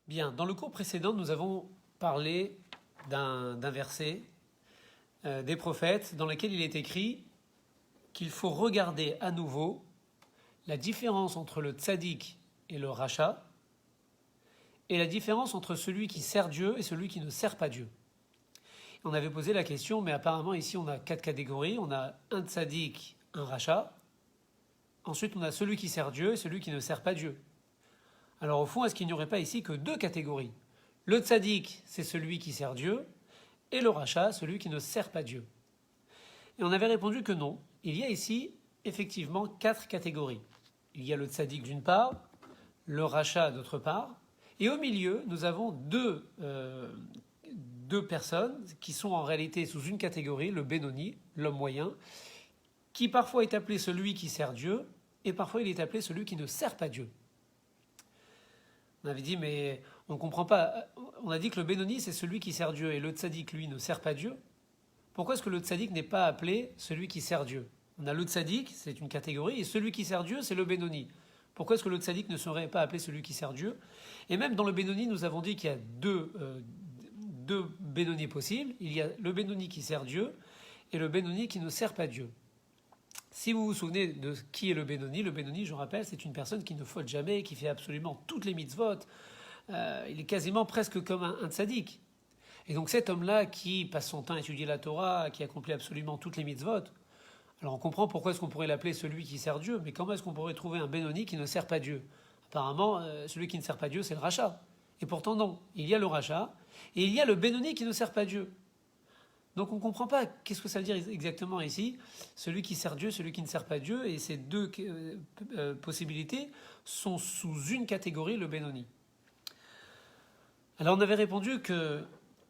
Bien, dans le cours précédent, nous avons parlé d'un verset des prophètes dans lequel il est écrit qu'il faut regarder à nouveau la différence entre le tzaddik et le rachat et la différence entre celui qui sert Dieu et celui qui ne sert pas Dieu. On avait posé la question, mais apparemment ici on a 4 catégories. On a un tzaddik, un rachat. Ensuite on a celui qui sert Dieu et celui qui ne sert pas Dieu. Alors au fond, est-ce qu'il n'y aurait pas ici que 2 catégories? Le tzaddik, c'est celui qui sert Dieu, et le rachat, celui qui ne sert pas Dieu. Et on avait répondu que non. Il y a ici effectivement 4 catégories. Il y a le tzaddik d'une part, le rachat d'autre part, et au milieu, nous avons deux personnes qui sont en réalité sous une catégorie, le Benoni, l'homme moyen, qui parfois est appelé celui qui sert Dieu, et parfois il est appelé celui qui ne sert pas Dieu. On avait dit, mais on ne comprend pas. On a dit que le Benoni, c'est celui qui sert Dieu, et le tzaddik, lui, ne sert pas Dieu. Pourquoi est-ce que le tzaddik n'est pas appelé celui qui sert Dieu? On a le tzaddik, c'est une catégorie, et celui qui sert Dieu, c'est le Benoni. Pourquoi est-ce que le tzaddik ne serait pas appelé celui qui sert Dieu? Et même dans le Benoni, nous avons dit qu'il y a deux Benoni possibles. Il y a le Benoni qui sert Dieu, et le Benoni qui ne sert pas Dieu. Si vous vous souvenez de qui est le Benoni, je rappelle, c'est une personne qui ne faute jamais, qui fait absolument toutes les mitzvot. Il est quasiment presque comme un tzaddik. Et donc cet homme-là qui passe son temps à étudier la Torah, qui accomplit absolument toutes les mitzvot, alors on comprend pourquoi est-ce qu'on pourrait l'appeler celui qui sert Dieu, mais comment est-ce qu'on pourrait trouver un Benoni qui ne sert pas Dieu? Apparemment, celui qui ne sert pas Dieu, c'est le rachat. Et pourtant non, il y a le rachat, et il y a le Benoni qui ne sert pas Dieu. Donc on ne comprend pas qu'est-ce que ça veut dire exactement ici, celui qui sert Dieu, celui qui ne sert pas Dieu, et ces deux possibilités sont sous une catégorie, le Benoni. Alors on avait répondu que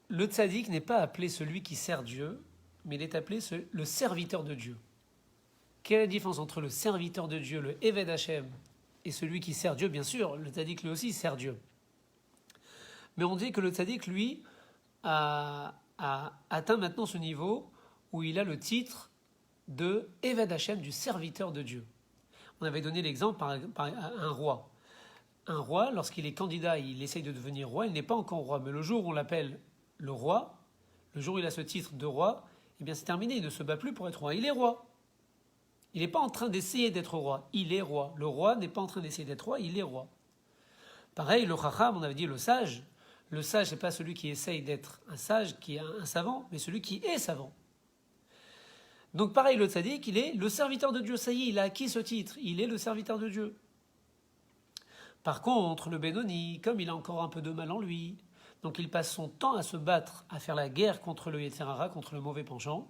le tzaddik n'est pas appelé celui qui sert Dieu, mais il est appelé le serviteur de Dieu. Quelle est la différence entre le serviteur de Dieu, le Eved Hashem, et celui qui sert Dieu? Bien sûr, le tzaddik lui aussi sert Dieu. Mais on dit que le tzaddik, lui, a atteint maintenant ce niveau où il a le titre de Eved Hashem, du serviteur de Dieu. On avait donné l'exemple par un roi. Un roi, lorsqu'il est candidat, il essaye de devenir roi, il n'est pas encore roi, mais le jour où on l'appelle le roi, le jour où il a ce titre de roi, eh bien c'est terminé, il ne se bat plus pour être roi, il est roi. Il n'est pas en train d'essayer d'être roi, il est roi. Le roi n'est pas en train d'essayer d'être roi, il est roi. Pareil, le chacham, on avait dit le sage, ce n'est pas celui qui essaye d'être un sage, qui est un savant, mais celui qui est savant. Donc pareil, le tzaddik, il est le serviteur de Dieu, ça y est, il a acquis ce titre, il est le serviteur de Dieu. Par contre, le Benoni, comme il a encore un peu de mal en lui, donc il passe son temps à se battre, à faire la guerre contre le Yetzer Hara, contre le mauvais penchant.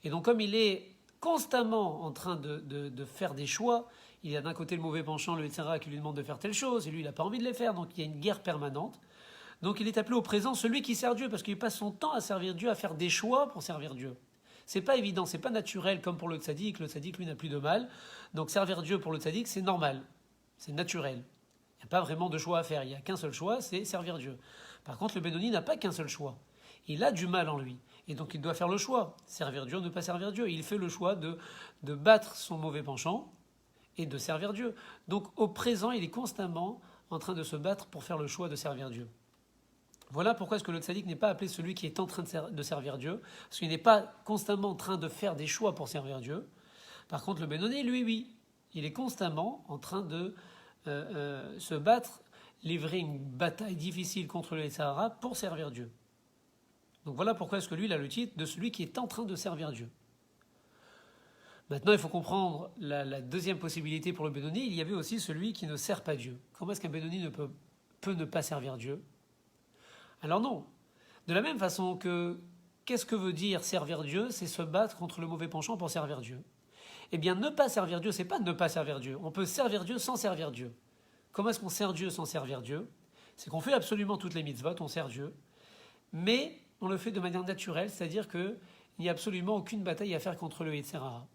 Et donc comme il est constamment en train de faire des choix, il y a d'un côté le mauvais penchant, le Yetzer Hara qui lui demande de faire telle chose, et lui il n'a pas envie de les faire, donc il y a une guerre permanente. Donc il est appelé au présent celui qui sert Dieu, parce qu'il passe son temps à servir Dieu, à faire des choix pour servir Dieu. C'est pas évident, c'est pas naturel comme pour le tzaddik lui n'a plus de mal. Donc servir Dieu pour le tzaddik, c'est normal, c'est naturel. Il n'y a pas vraiment de choix à faire, il n'y a qu'un seul choix, c'est servir Dieu. Par contre, le Benoni n'a pas qu'un seul choix. Il a du mal en lui. Et donc il doit faire le choix, servir Dieu ou ne pas servir Dieu. Il fait le choix de battre son mauvais penchant et de servir Dieu. Donc au présent, il est constamment en train de se battre pour faire le choix de servir Dieu. Voilà pourquoi est-ce que le tzaddik n'est pas appelé celui qui est en train de servir Dieu, parce qu'il n'est pas constamment en train de faire des choix pour servir Dieu. Par contre, le Benoni, lui, oui, il est constamment en train de se battre, livrer une bataille difficile contre le Yetzer Hara pour servir Dieu. Donc voilà pourquoi est-ce que lui, il a le titre de celui qui est en train de servir Dieu. Maintenant, il faut comprendre la deuxième possibilité pour le Benoni. Il y avait aussi celui qui ne sert pas Dieu. Comment est-ce qu'un Benoni peut ne pas servir Dieu? Alors non. De la même façon que, qu'est-ce que veut dire servir Dieu? C'est se battre contre le mauvais penchant pour servir Dieu. Eh bien, ne pas servir Dieu, c'est pas ne pas servir Dieu. On peut servir Dieu sans servir Dieu. Comment est-ce qu'on sert Dieu sans servir Dieu? C'est qu'on fait absolument toutes les mitzvot, on sert Dieu, mais on le fait de manière naturelle, c'est-à-dire qu'il n'y a absolument aucune bataille à faire contre le Yetzer Hara.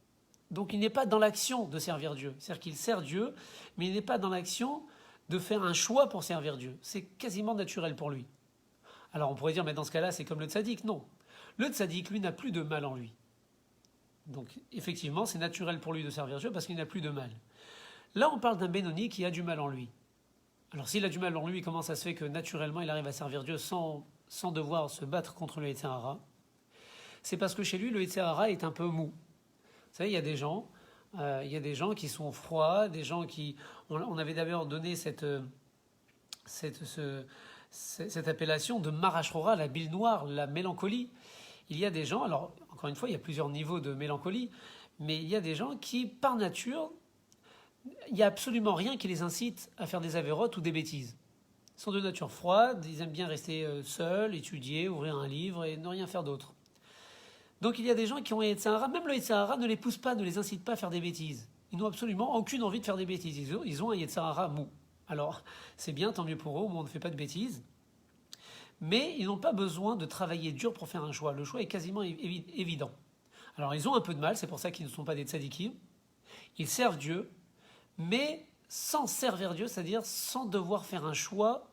Donc il n'est pas dans l'action de servir Dieu. C'est-à-dire qu'il sert Dieu, mais il n'est pas dans l'action de faire un choix pour servir Dieu. C'est quasiment naturel pour lui. Alors on pourrait dire, mais dans ce cas-là, c'est comme le tzaddik. Non. Le tzaddik, lui, n'a plus de mal en lui. Donc effectivement, c'est naturel pour lui de servir Dieu parce qu'il n'a plus de mal. Là, on parle d'un Benoni qui a du mal en lui. Alors s'il a du mal en lui, comment ça se fait que naturellement il arrive à servir Dieu sans devoir se battre contre le Yetzer Hara? C'est parce que chez lui, le Yetzer Hara est un peu mou. Vous savez, il y a des gens qui sont froids, des gens qui... On avait d'abord donné cette appellation de Marashrora, la bile noire, la mélancolie. Il y a des gens, alors encore une fois, il y a plusieurs niveaux de mélancolie, mais il y a des gens qui, par nature, il n'y a absolument rien qui les incite à faire des avérotes ou des bêtises. Ils sont de nature froide, ils aiment bien rester seuls, étudier, ouvrir un livre et ne rien faire d'autre. Donc il y a des gens qui ont un Yetzer Hara, même le Yetzer Hara ne les pousse pas, ne les incite pas à faire des bêtises. Ils n'ont absolument aucune envie de faire des bêtises. Ils ont un Yetzer Hara mou. Alors c'est bien, tant mieux pour eux, au moins on ne fait pas de bêtises. Mais ils n'ont pas besoin de travailler dur pour faire un choix. Le choix est quasiment évident. Alors ils ont un peu de mal, c'est pour ça qu'ils ne sont pas des tzadikim. Ils servent Dieu, mais sans servir Dieu, c'est-à-dire sans devoir faire un choix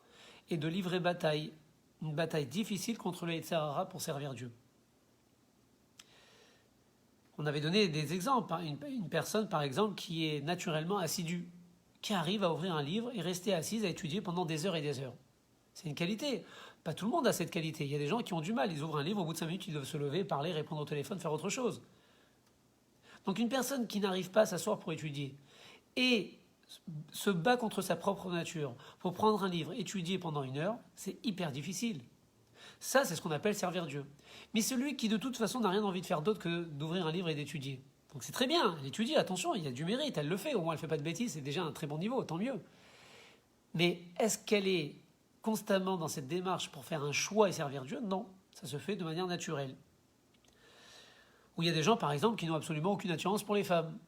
et de livrer bataille. Une bataille difficile contre le Yetzer Hara pour servir Dieu. On avait donné des exemples. Une personne, par exemple, qui est naturellement assidue, qui arrive à ouvrir un livre et rester assise à étudier pendant des heures et des heures. C'est une qualité. Pas tout le monde a cette qualité. Il y a des gens qui ont du mal. Ils ouvrent un livre, au bout de 5 minutes, ils doivent se lever, parler, répondre au téléphone, faire autre chose. Donc une personne qui n'arrive pas à s'asseoir pour étudier et se bat contre sa propre nature pour prendre un livre, étudier pendant 1 heure, c'est hyper difficile. Ça, c'est ce qu'on appelle servir Dieu. Mais celui qui, de toute façon, n'a rien envie de faire d'autre que d'ouvrir un livre et d'étudier. Donc c'est très bien, elle étudie, attention, il y a du mérite, elle le fait, au moins elle ne fait pas de bêtises, c'est déjà un très bon niveau, tant mieux. Mais est-ce qu'elle est constamment dans cette démarche pour faire un choix et servir Dieu? Non, ça se fait de manière naturelle. Ou il y a des gens, par exemple, qui n'ont absolument aucune attirance pour les femmes.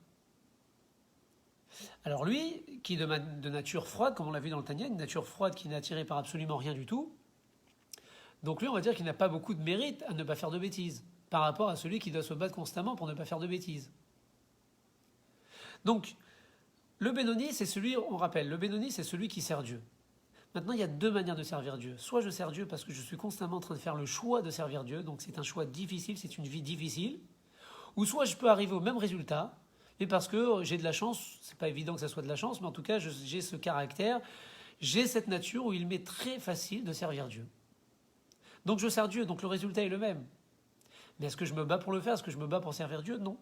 Alors lui, qui est de nature froide, comme on l'a vu dans le Tanya, une nature froide qui n'est attirée par absolument rien du tout, donc lui, on va dire qu'il n'a pas beaucoup de mérite à ne pas faire de bêtises, par rapport à celui qui doit se battre constamment pour ne pas faire de bêtises. Donc, le Benoni, c'est celui, on rappelle, le Benoni, c'est celui qui sert Dieu. Maintenant, il y a 2 manières de servir Dieu. Soit je sers Dieu parce que je suis constamment en train de faire le choix de servir Dieu, donc c'est un choix difficile, c'est une vie difficile, ou soit je peux arriver au même résultat, mais parce que j'ai de la chance, c'est pas évident que ça soit de la chance, mais en tout cas, j'ai ce caractère, j'ai cette nature où il m'est très facile de servir Dieu. Donc je sers Dieu, donc le résultat est le même. Mais est-ce que je me bats pour le faire? Est-ce que je me bats pour servir Dieu? Non.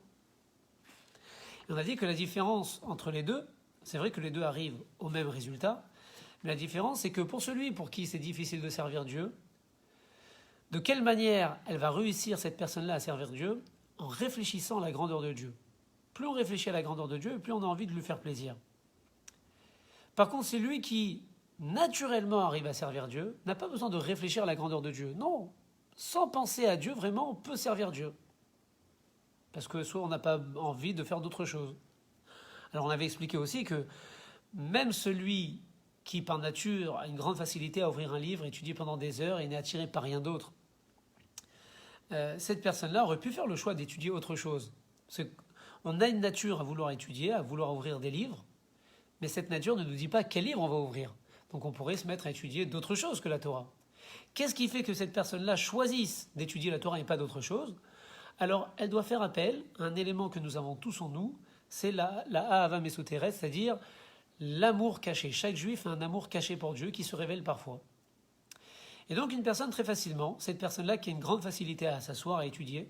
Et on a dit que la différence entre les deux, c'est vrai que les deux arrivent au même résultat, mais la différence c'est que pour celui pour qui c'est difficile de servir Dieu, de quelle manière elle va réussir cette personne-là à servir Dieu? En réfléchissant à la grandeur de Dieu. Plus on réfléchit à la grandeur de Dieu, plus on a envie de lui faire plaisir. Par contre, c'est lui qui naturellement arrive à servir Dieu, n'a pas besoin de réfléchir à la grandeur de Dieu. Non, sans penser à Dieu, vraiment, on peut servir Dieu. Parce que soit on n'a pas envie de faire d'autre chose. Alors on avait expliqué aussi que même celui qui, par nature, a une grande facilité à ouvrir un livre, étudier pendant des heures et n'est attiré par rien d'autre, cette personne-là aurait pu faire le choix d'étudier autre chose. Parce qu'on a une nature à vouloir étudier, à vouloir ouvrir des livres, mais cette nature ne nous dit pas quel livre on va ouvrir. Donc on pourrait se mettre à étudier d'autres choses que la Torah. Qu'est-ce qui fait que cette personne-là choisisse d'étudier la Torah et pas d'autre chose? Alors elle doit faire appel à un élément que nous avons tous en nous, c'est la Ahava Mesoteret, c'est-à-dire l'amour caché. Chaque juif a un amour caché pour Dieu qui se révèle parfois. Et donc une personne très facilement, cette personne-là qui a une grande facilité à s'asseoir, à étudier,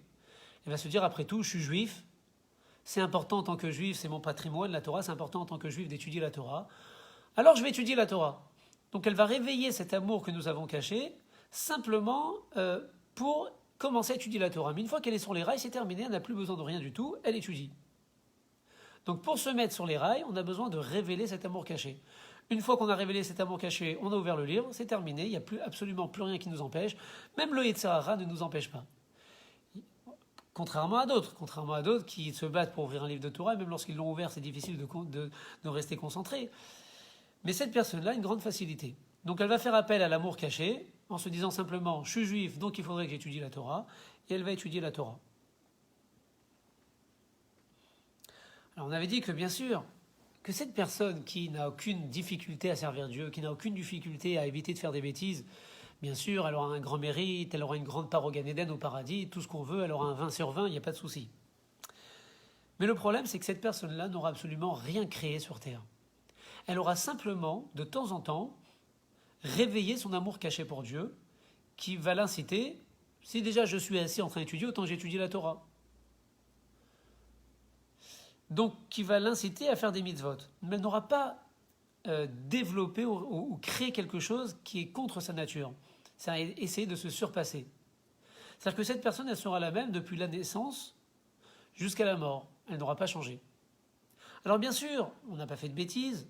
elle va se dire après tout, je suis juif, c'est important en tant que juif, c'est mon patrimoine, la Torah, c'est important en tant que juif d'étudier la Torah. Alors je vais étudier la Torah. Donc elle va réveiller cet amour que nous avons caché, simplement pour commencer à étudier la Torah. Mais une fois qu'elle est sur les rails, c'est terminé, elle n'a plus besoin de rien du tout, elle étudie. Donc pour se mettre sur les rails, on a besoin de révéler cet amour caché. Une fois qu'on a révélé cet amour caché, on a ouvert le livre, c'est terminé, il n'y a absolument plus rien qui nous empêche. Même le Yetzer Hara ne nous empêche pas. Contrairement à d'autres qui se battent pour ouvrir un livre de Torah, même lorsqu'ils l'ont ouvert, c'est difficile de rester concentré. Mais cette personne-là a une grande facilité. Donc elle va faire appel à l'amour caché, en se disant simplement « je suis juif, donc il faudrait que j'étudie la Torah », et elle va étudier la Torah. Alors on avait dit que bien sûr, que cette personne qui n'a aucune difficulté à servir Dieu, qui n'a aucune difficulté à éviter de faire des bêtises, bien sûr, elle aura un grand mérite, elle aura une grande part au Gan Eden, au paradis, tout ce qu'on veut, elle aura un 20 sur 20, il n'y a pas de souci. Mais le problème, c'est que cette personne-là n'aura absolument rien créé sur Terre. Elle aura simplement, de temps en temps, réveiller son amour caché pour Dieu, qui va l'inciter, si déjà je suis assis en train d'étudier, autant j'étudie la Torah. Donc, qui va l'inciter à faire des mitzvot. Mais elle n'aura pas développé ou créé quelque chose qui est contre sa nature. C'est essayer de se surpasser. C'est-à-dire que cette personne, elle sera la même depuis la naissance jusqu'à la mort. Elle n'aura pas changé. Alors bien sûr, on n'a pas fait de bêtises.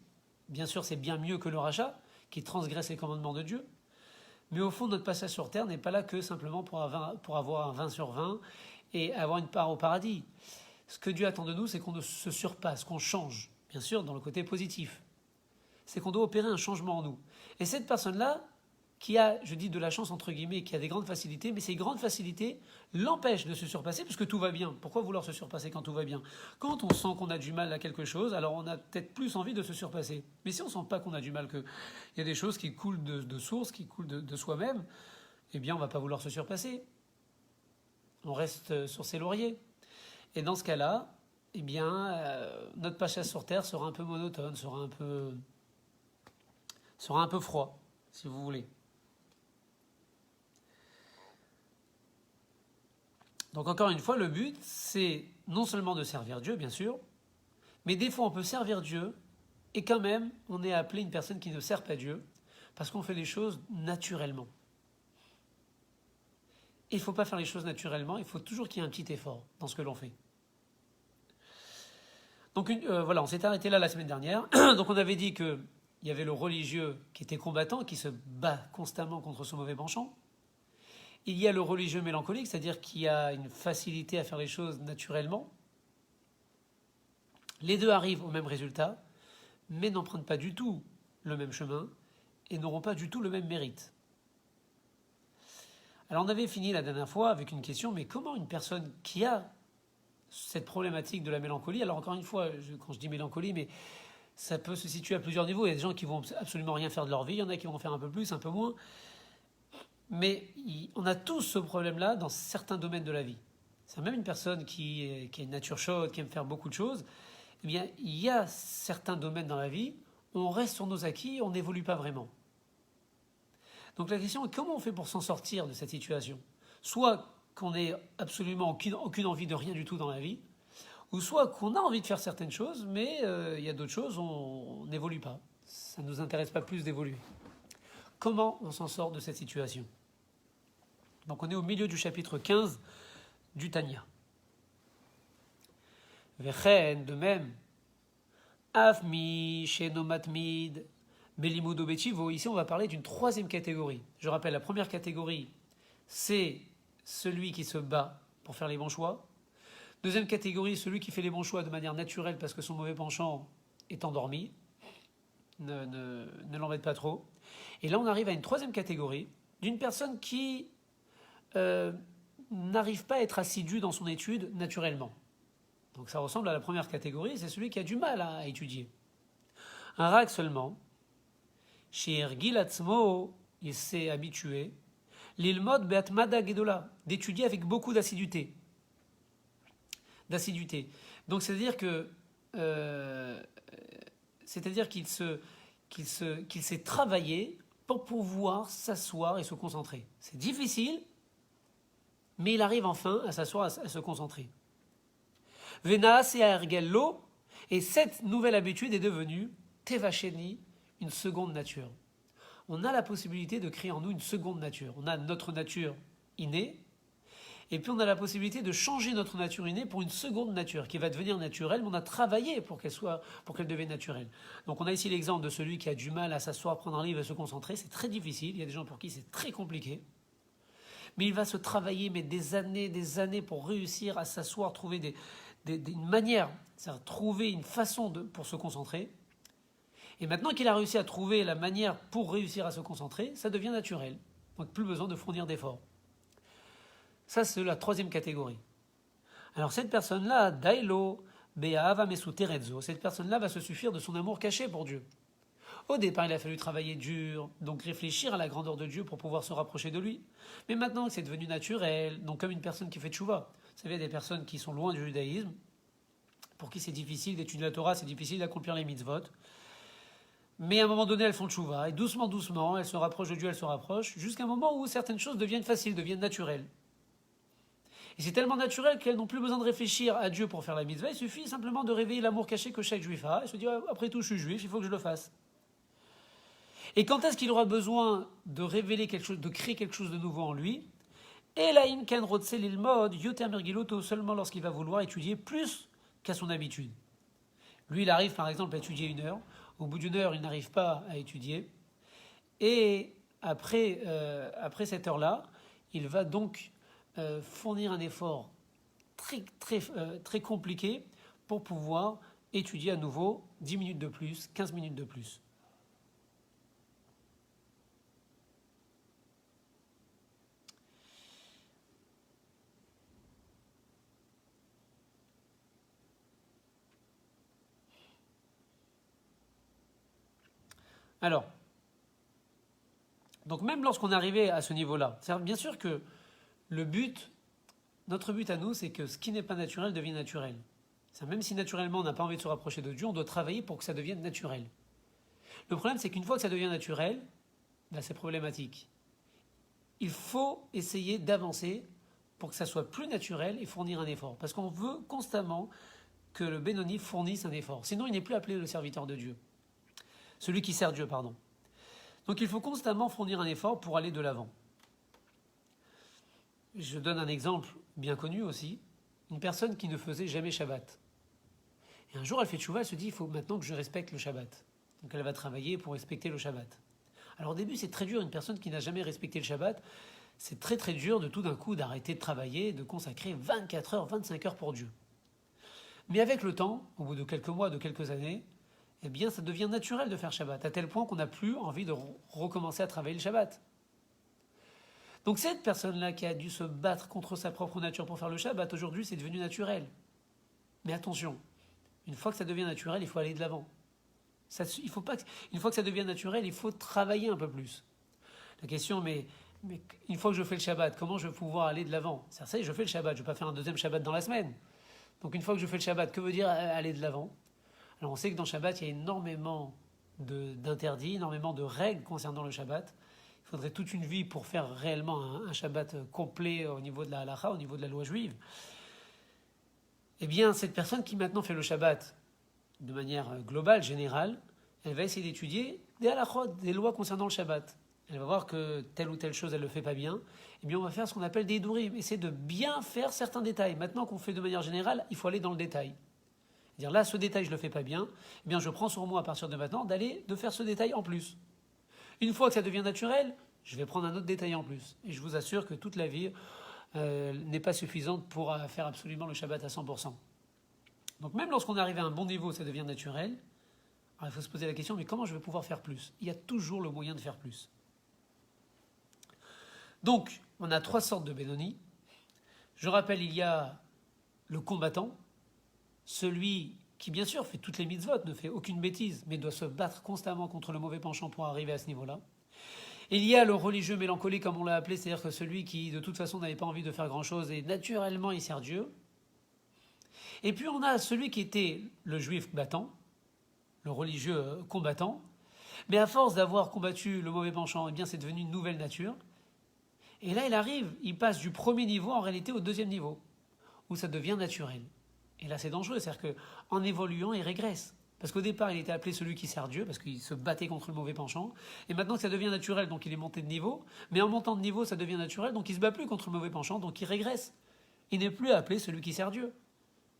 Bien sûr, c'est bien mieux que le rachat, qui transgresse les commandements de Dieu. Mais au fond, notre passage sur terre n'est pas là que simplement pour avoir un 20 sur 20 et avoir une part au paradis. Ce que Dieu attend de nous, c'est qu'on se surpasse, qu'on change. Bien sûr, dans le côté positif. C'est qu'on doit opérer un changement en nous. Et cette personne-là, qui a, je dis de la chance entre guillemets, qui a des grandes facilités, mais ces grandes facilités l'empêchent de se surpasser parce que tout va bien. Pourquoi vouloir se surpasser quand tout va bien? Quand on sent qu'on a du mal à quelque chose, alors on a peut-être plus envie de se surpasser. Mais si on ne sent pas qu'on a du mal, qu'il y a des choses qui coulent de source, qui coulent de soi-même, eh bien on ne va pas vouloir se surpasser. On reste sur ses lauriers. Et dans ce cas-là, eh bien, notre passage sur terre sera un peu monotone, sera un peu froid, si vous voulez. Donc encore une fois, le but, c'est non seulement de servir Dieu, bien sûr, mais des fois on peut servir Dieu et quand même on est appelé une personne qui ne sert pas Dieu parce qu'on fait les choses naturellement. Il ne faut pas faire les choses naturellement, il faut toujours qu'il y ait un petit effort dans ce que l'on fait. Donc voilà, on s'est arrêté là la semaine dernière. Donc on avait dit qu'il y avait le religieux qui était combattant, qui se bat constamment contre son mauvais penchant. Il y a le religieux mélancolique, c'est-à-dire qui a une facilité à faire les choses naturellement. Les deux arrivent au même résultat, mais n'empruntent pas du tout le même chemin et n'auront pas du tout le même mérite. Alors on avait fini la dernière fois avec une question, mais comment une personne qui a cette problématique de la mélancolie, alors encore une fois, quand je dis mélancolie, mais ça peut se situer à plusieurs niveaux. Il y a des gens qui vont absolument rien faire de leur vie, il y en a qui vont faire un peu plus, un peu moins. Mais on a tous ce problème-là dans certains domaines de la vie. C'est même une personne qui a une nature chaude, qui aime faire beaucoup de choses. Eh bien, il y a certains domaines dans la vie où on reste sur nos acquis, on n'évolue pas vraiment. Donc la question est comment on fait pour s'en sortir de cette situation? Soit qu'on n'ait absolument aucune envie de rien du tout dans la vie, ou soit qu'on a envie de faire certaines choses, mais il y a d'autres choses, on n'évolue pas. Ça ne nous intéresse pas plus d'évoluer. Comment on s'en sort de cette situation? Donc on est au milieu du chapitre 15 du Tanya. Vechen, de même, Afmi, Shenomatmid, Belimudo Bechivo. Ici on va parler d'une troisième catégorie. Je rappelle, la première catégorie, c'est celui qui se bat pour faire les bons choix. Deuxième catégorie, celui qui fait les bons choix de manière naturelle parce que son mauvais penchant est endormi. Ne l'embête pas trop. Et là, on arrive à une troisième catégorie d'une personne qui n'arrive pas à être assidue dans son étude naturellement. Donc ça ressemble à la première catégorie, c'est celui qui a du mal à étudier. Un rag seulement, chez Ergil Atzmo, il s'est habitué, l'ilmod be'atmada gedola, d'étudier avec beaucoup d'assiduité. Donc c'est-à-dire qu'il s'est travaillé pour pouvoir s'asseoir et se concentrer. C'est difficile, mais il arrive enfin à s'asseoir, à se concentrer. Venaas et Ergello, et cette nouvelle habitude est devenue Tevacheni, une seconde nature. On a la possibilité de créer en nous une seconde nature. On a notre nature innée, et puis on a la possibilité de changer notre nature innée pour une seconde nature qui va devenir naturelle, mais on a travaillé pour qu'elle devienne naturelle. Donc on a ici l'exemple de celui qui a du mal à s'asseoir, prendre un livre et se concentrer. C'est très difficile, il y a des gens pour qui c'est très compliqué. Mais il va se travailler des années pour réussir à s'asseoir, trouver une manière, c'est-à-dire trouver une façon pour se concentrer. Et maintenant qu'il a réussi à trouver la manière pour réussir à se concentrer, ça devient naturel. Donc plus besoin de fournir d'efforts. Ça, c'est la troisième catégorie. Alors cette personne-là, Dailo, Be'ahava Mesu Terezzo, cette personne-là va se suffire de son amour caché pour Dieu. Au départ, il a fallu travailler dur, donc réfléchir à la grandeur de Dieu pour pouvoir se rapprocher de lui. Mais maintenant que c'est devenu naturel, donc comme une personne qui fait tchouva, vous savez, des personnes qui sont loin du judaïsme, pour qui c'est difficile d'étudier la Torah, c'est difficile d'accomplir les mitzvot, Mais à un moment donné, elles font tchouva, et doucement, doucement, elles se rapprochent de Dieu, elles se rapprochent, jusqu'à un moment où certaines choses deviennent faciles, deviennent naturelles. Et c'est tellement naturel qu'elles n'ont plus besoin de réfléchir à Dieu pour faire la mitzvah, il suffit simplement de réveiller l'amour caché que chaque juif a, et se dire, après tout, je suis juif, il faut que je le fasse. Et quand est-ce qu'il aura besoin de révéler quelque chose, de créer quelque chose de nouveau en lui? Elaim ken rotse lilmod yoter mergiloto, seulement lorsqu'il va vouloir étudier plus qu'à son habitude. Lui, il arrive par exemple à étudier 1 heure. Au bout d'1 heure, il n'arrive pas à étudier. Et après cette heure-là, il va donc fournir un effort très compliqué pour pouvoir étudier à nouveau 10 minutes de plus, 15 minutes de plus. Alors, donc même lorsqu'on est arrivé à ce niveau-là, c'est bien sûr que notre but à nous, c'est que ce qui n'est pas naturel devienne naturel. Même si naturellement on n'a pas envie de se rapprocher de Dieu, on doit travailler pour que ça devienne naturel. Le problème, c'est qu'une fois que ça devient naturel, c'est problématique. Il faut essayer d'avancer pour que ça soit plus naturel et fournir un effort. Parce qu'on veut constamment que le Benoni fournisse un effort. Sinon, il n'est plus appelé le serviteur de Dieu. Celui qui sert Dieu, pardon. Donc il faut constamment fournir un effort pour aller de l'avant. Je donne un exemple bien connu aussi. Une personne qui ne faisait jamais Shabbat. Et un jour, elle fait tchouva, elle se dit, il faut maintenant que je respecte le Shabbat. Donc elle va travailler pour respecter le Shabbat. Alors au début, c'est très dur, une personne qui n'a jamais respecté le Shabbat, c'est très très dur de tout d'un coup d'arrêter de travailler, de consacrer 24 heures, 25 heures pour Dieu. Mais avec le temps, au bout de quelques mois, de quelques années, eh bien ça devient naturel de faire Shabbat, à tel point qu'on n'a plus envie de recommencer à travailler le Shabbat. Donc cette personne-là qui a dû se battre contre sa propre nature pour faire le Shabbat, aujourd'hui c'est devenu naturel. Mais attention, une fois que ça devient naturel, il faut aller de l'avant. Une fois que ça devient naturel, il faut travailler un peu plus. La question, mais une fois que je fais le Shabbat, comment je vais pouvoir aller de l'avant? Ça y est, je fais le Shabbat, je ne vais pas faire un deuxième Shabbat dans la semaine. Donc une fois que je fais le Shabbat, que veut dire aller de l'avant? Alors on sait que dans le Shabbat, il y a énormément d'interdits, énormément de règles concernant le Shabbat. Il faudrait toute une vie pour faire réellement un Shabbat complet au niveau de la halacha, au niveau de la loi juive. Eh bien, cette personne qui maintenant fait le Shabbat de manière globale, générale, elle va essayer d'étudier des halachot, des lois concernant le Shabbat. Elle va voir que telle ou telle chose, elle ne le fait pas bien. Eh bien, on va faire ce qu'on appelle des dourim, essayer de bien faire certains détails. Maintenant qu'on fait de manière générale, il faut aller dans le détail. Dire là, ce détail, je ne le fais pas bien. Eh bien, je prends sur moi à partir de maintenant de faire ce détail en plus. Une fois que ça devient naturel, je vais prendre un autre détail en plus. Et je vous assure que toute la vie n'est pas suffisante pour faire absolument le Shabbat à 100%. Donc même lorsqu'on arrive à un bon niveau, ça devient naturel. Alors il faut se poser la question, mais comment je vais pouvoir faire plus? Il y a toujours le moyen de faire plus. Donc, on a 3 sortes de Benoni. Je rappelle, il y a le combattant, celui qui bien sûr fait toutes les mitzvot, ne fait aucune bêtise, mais doit se battre constamment contre le mauvais penchant pour arriver à ce niveau-là. Il y a le religieux mélancolique, comme on l'a appelé, c'est-à-dire que celui qui de toute façon n'avait pas envie de faire grand-chose et naturellement il sert Dieu. Et puis on a celui qui était le juif battant, le religieux combattant, mais à force d'avoir combattu le mauvais penchant, eh bien c'est devenu une nouvelle nature. Et là il passe du premier niveau en réalité au deuxième niveau, où ça devient naturel. Et là c'est dangereux, c'est-à-dire qu'en évoluant il régresse. Parce qu'au départ il était appelé celui qui sert Dieu, parce qu'il se battait contre le mauvais penchant, et maintenant que ça devient naturel, donc il est monté de niveau, mais en montant de niveau ça devient naturel, donc il se bat plus contre le mauvais penchant, donc il régresse. Il n'est plus appelé celui qui sert Dieu.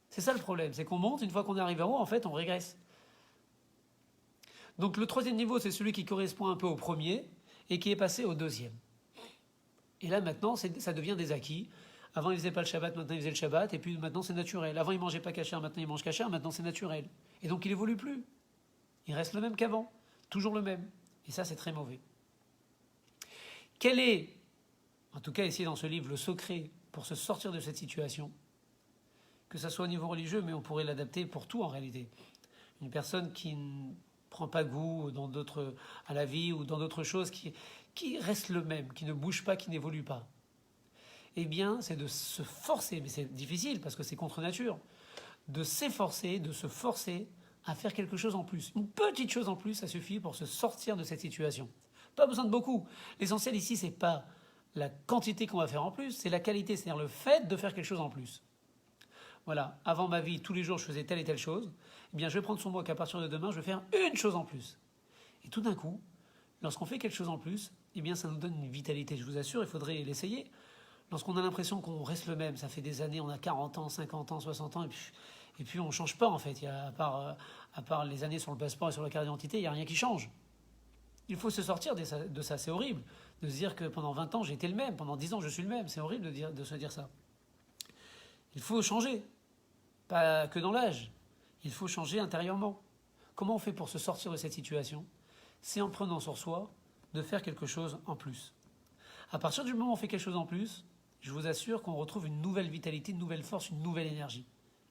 C'est ça le problème, c'est qu'on monte, une fois qu'on arrive en haut, en fait, on régresse. Donc le troisième niveau, c'est celui qui correspond un peu au premier et qui est passé au deuxième. Et là, maintenant, ça devient des acquis. Avant, il ne faisait pas le Shabbat, maintenant, il faisait le Shabbat, et puis maintenant, c'est naturel. Avant, il ne mangeait pas kasher, maintenant, il mange kasher, maintenant, c'est naturel. Et donc, il évolue plus. Il reste le même qu'avant, toujours le même. Et ça, c'est très mauvais. Quel est, en tout cas ici dans ce livre, le secret pour se sortir de cette situation? Que ça soit au niveau religieux, mais on pourrait l'adapter pour tout en réalité. Une personne qui ne prend pas goût à la vie ou dans d'autres choses, qui reste le même, qui ne bouge pas, qui n'évolue pas. Eh bien, c'est de se forcer, mais c'est difficile parce que c'est contre nature, de s'efforcer, de se forcer à faire quelque chose en plus. Une petite chose en plus, ça suffit pour se sortir de cette situation. Pas besoin de beaucoup. L'essentiel ici, c'est pas la quantité qu'on va faire en plus, c'est la qualité, c'est-à-dire le fait de faire quelque chose en plus. Voilà, avant ma vie, tous les jours, je faisais telle et telle chose. Eh bien, je vais prendre sur moi qu'à partir de demain, je vais faire une chose en plus. Et tout d'un coup, lorsqu'on fait quelque chose en plus, eh bien, ça nous donne une vitalité. Je vous assure, il faudrait l'essayer. Lorsqu'on a l'impression qu'on reste le même, ça fait des années, on a 40 ans, 50 ans, 60 ans, et puis on ne change pas en fait. À part les années sur le passeport et sur la carte d'identité, il n'y a rien qui change. Il faut se sortir de ça, c'est horrible. De se dire que pendant 20 ans, j'ai été le même, pendant 10 ans, je suis le même. C'est horrible de se dire ça. Il faut changer, pas que dans l'âge. Il faut changer intérieurement. Comment on fait pour se sortir de cette situation? C'est en prenant sur soi de faire quelque chose en plus. À partir du moment où on fait quelque chose en plus, je vous assure qu'on retrouve une nouvelle vitalité, une nouvelle force, une nouvelle énergie.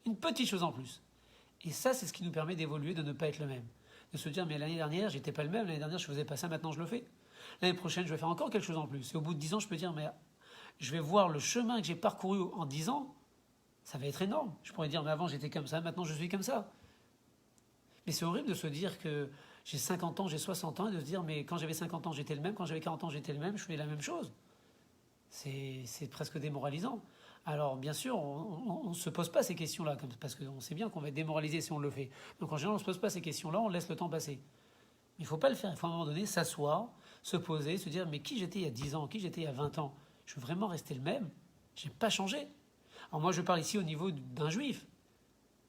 Une petite chose en plus. Et ça, c'est ce qui nous permet d'évoluer, de ne pas être le même. De se dire, mais l'année dernière, j'étais pas le même, l'année dernière, je faisais pas ça, maintenant je le fais. L'année prochaine, je vais faire encore quelque chose en plus. Et au bout de 10 ans, je peux dire, mais je vais voir le chemin que j'ai parcouru en 10 ans, ça va être énorme. Je pourrais dire, mais avant j'étais comme ça, maintenant je suis comme ça. Mais c'est horrible de se dire que j'ai 50 ans, j'ai 60 ans, et de se dire, mais quand j'avais 50 ans, j'étais le même, quand j'avais 40 ans, j'étais le même, je fais la même chose. C'est presque démoralisant. Alors, bien sûr, on ne se pose pas ces questions-là, parce qu'on sait bien qu'on va être démoralisé si on le fait. Donc, en général, on ne se pose pas ces questions-là, on laisse le temps passer. Mais il ne faut pas le faire. Il faut à un moment donné s'asseoir, se poser, se dire, mais qui j'étais il y a 10 ans, qui j'étais il y a 20 ans? Je veux vraiment rester le même? Je n'ai pas changé. Alors, moi, je parle ici au niveau d'un juif.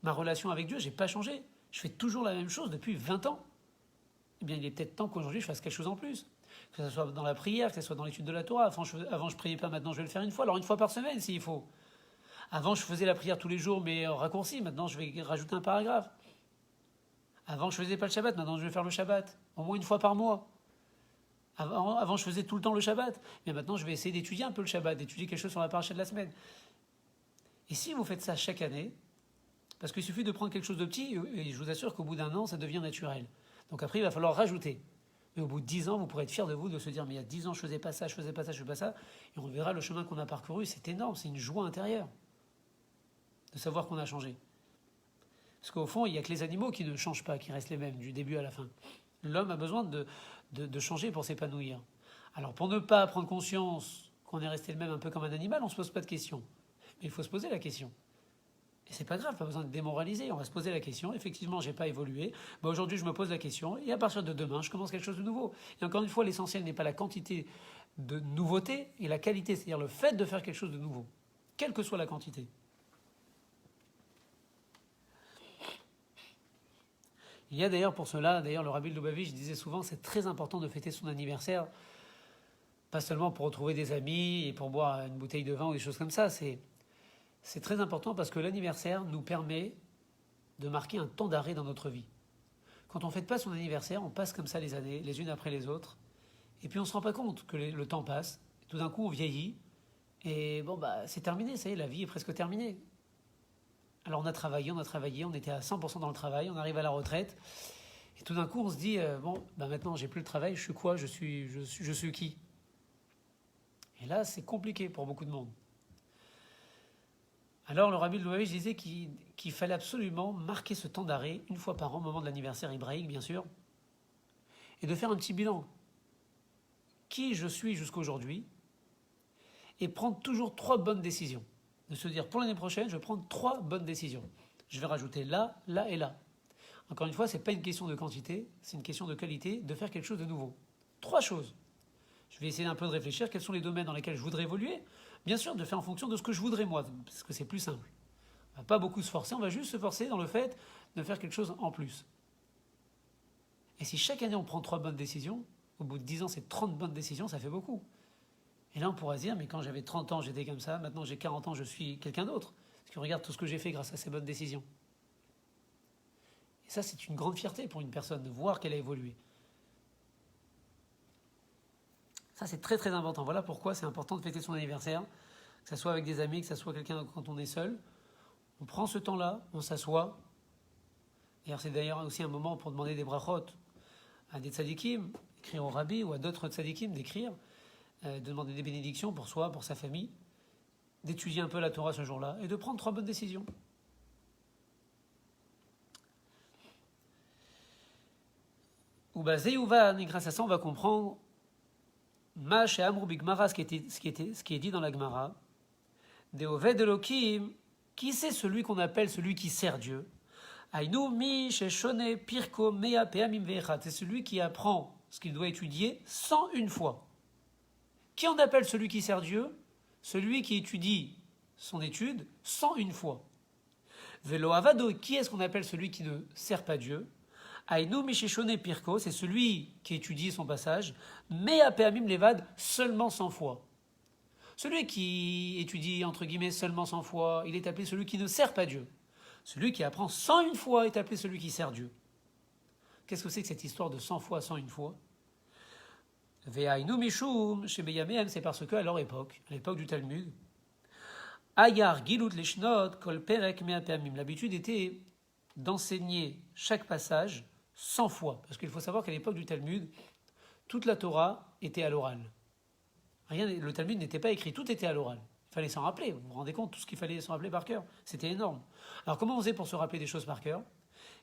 Ma relation avec Dieu, je n'ai pas changé. Je fais toujours la même chose depuis 20 ans. Eh bien, il est peut-être temps qu'aujourd'hui, je fasse quelque chose en plus. Que ce soit dans la prière, que ce soit dans l'étude de la Torah. Avant, je ne priais pas, maintenant, je vais le faire une fois. Alors, une fois par semaine, s'il faut. Avant, je faisais la prière tous les jours, mais raccourci. Maintenant, je vais rajouter un paragraphe. Avant, je ne faisais pas le Shabbat. Maintenant, je vais faire le Shabbat. Au moins une fois par mois. Avant, je faisais tout le temps le Shabbat. Mais maintenant, je vais essayer d'étudier un peu le Shabbat, d'étudier quelque chose sur la paracha de la semaine. Et si vous faites ça chaque année, parce qu'il suffit de prendre quelque chose de petit, et je vous assure qu'au bout d'un an, ça devient naturel. Donc après, il va falloir rajouter. Mais au bout de 10 ans, vous pourrez être fier de vous, de se dire, mais il y a 10 ans, je faisais pas ça, je faisais pas ça, je faisais pas ça. Et on verra le chemin qu'on a parcouru, c'est énorme, c'est une joie intérieure de savoir qu'on a changé. Parce qu'au fond, il n'y a que les animaux qui ne changent pas, qui restent les mêmes du début à la fin. L'homme a besoin de changer pour s'épanouir. Alors pour ne pas prendre conscience qu'on est resté le même un peu comme un animal, on ne se pose pas de questions. Mais il faut se poser la question. Et c'est pas grave, pas besoin de démoraliser. On va se poser la question. Effectivement, j'ai pas évolué. Aujourd'hui, je me pose la question. Et à partir de demain, je commence quelque chose de nouveau. Et encore une fois, l'essentiel n'est pas la quantité de nouveauté et la qualité, c'est-à-dire le fait de faire quelque chose de nouveau, quelle que soit la quantité. Il y a d'ailleurs pour cela, le Rabbi Lubavitch disait souvent, c'est très important de fêter son anniversaire, pas seulement pour retrouver des amis et pour boire une bouteille de vin ou des choses comme ça. C'est très important parce que l'anniversaire nous permet de marquer un temps d'arrêt dans notre vie. Quand on ne fête pas son anniversaire, on passe comme ça les années, les unes après les autres, et puis on ne se rend pas compte que le temps passe. Tout d'un coup, on vieillit, et bon, c'est terminé, ça y est, la vie est presque terminée. Alors on a travaillé, on était à 100% dans le travail, on arrive à la retraite, et tout d'un coup, on se dit, maintenant, j'ai plus le travail, je suis quoi? Je suis qui? Et là, c'est compliqué pour beaucoup de monde. Alors le Rabbi Lubavitch disait qu'il fallait absolument marquer ce temps d'arrêt une fois par an, au moment de l'anniversaire hébraïque bien sûr, et de faire un petit bilan. Qui je suis jusqu'à aujourd'hui, et prendre toujours 3 bonnes décisions. De se dire pour l'année prochaine, je vais prendre 3 bonnes décisions. Je vais rajouter là, là et là. Encore une fois, ce n'est pas une question de quantité, c'est une question de qualité, de faire quelque chose de nouveau. 3 choses. Je vais essayer un peu de réfléchir quels sont les domaines dans lesquels je voudrais évoluer. Bien sûr, de faire en fonction de ce que je voudrais moi, parce que c'est plus simple. On ne va pas beaucoup se forcer, on va juste se forcer dans le fait de faire quelque chose en plus. Et si chaque année on prend 3 bonnes décisions, au bout de 10 ans c'est 30 bonnes décisions, ça fait beaucoup. Et là on pourra se dire, mais quand j'avais 30 ans j'étais comme ça, maintenant j'ai 40 ans je suis quelqu'un d'autre. Parce que regarde tout ce que j'ai fait grâce à ces bonnes décisions. Et ça c'est une grande fierté pour une personne de voir qu'elle a évolué. Ça, c'est très très important. Voilà pourquoi c'est important de fêter son anniversaire, que ce soit avec des amis, que ce soit quelqu'un quand on est seul. On prend ce temps-là, on s'assoit. C'est d'ailleurs aussi un moment pour demander des brachot à des tzadikim, écrire au rabbi ou à d'autres tzadikim d'écrire, de demander des bénédictions pour soi, pour sa famille, d'étudier un peu la Torah ce jour-là et de prendre 3 bonnes décisions. Ou Zeyuvan, et grâce à ça, on va comprendre Ma chez Amrou Bigmara, ce qui est dit dans la Gemara. Deoved Elohim, qui c'est celui qu'on appelle celui qui sert Dieu? Aïnou mi sheshone pirko mea peamim ve'echad. C'est celui qui apprend ce qu'il doit étudier 101 fois. Qui on appelle celui qui sert Dieu? Celui qui étudie son étude 101 fois. Velo avado, qui est-ce qu'on appelle celui qui ne sert pas Dieu? Aïnou mi sheshone pirko, c'est celui qui étudie son passage mea peamim levad seulement 100 fois. Celui qui étudie, entre guillemets, seulement 100 fois, il est appelé celui qui ne sert pas Dieu. Celui qui apprend 101 fois est appelé celui qui sert Dieu. Qu'est-ce que c'est que cette histoire de 100 fois, 101 fois? Ve'ainu mishum chez Beyaméen, c'est parce qu'à leur époque, à l'époque du Talmud, Ayar gilut leshnot kol perek mea peamim. L'habitude était d'enseigner chaque passage 100 fois. Parce qu'il faut savoir qu'à l'époque du Talmud, toute la Torah était à l'oral. Le Talmud n'était pas écrit, tout était à l'oral. Il fallait s'en rappeler, vous vous rendez compte, tout ce qu'il fallait s'en rappeler par cœur, c'était énorme. Alors comment on faisait pour se rappeler des choses par cœur?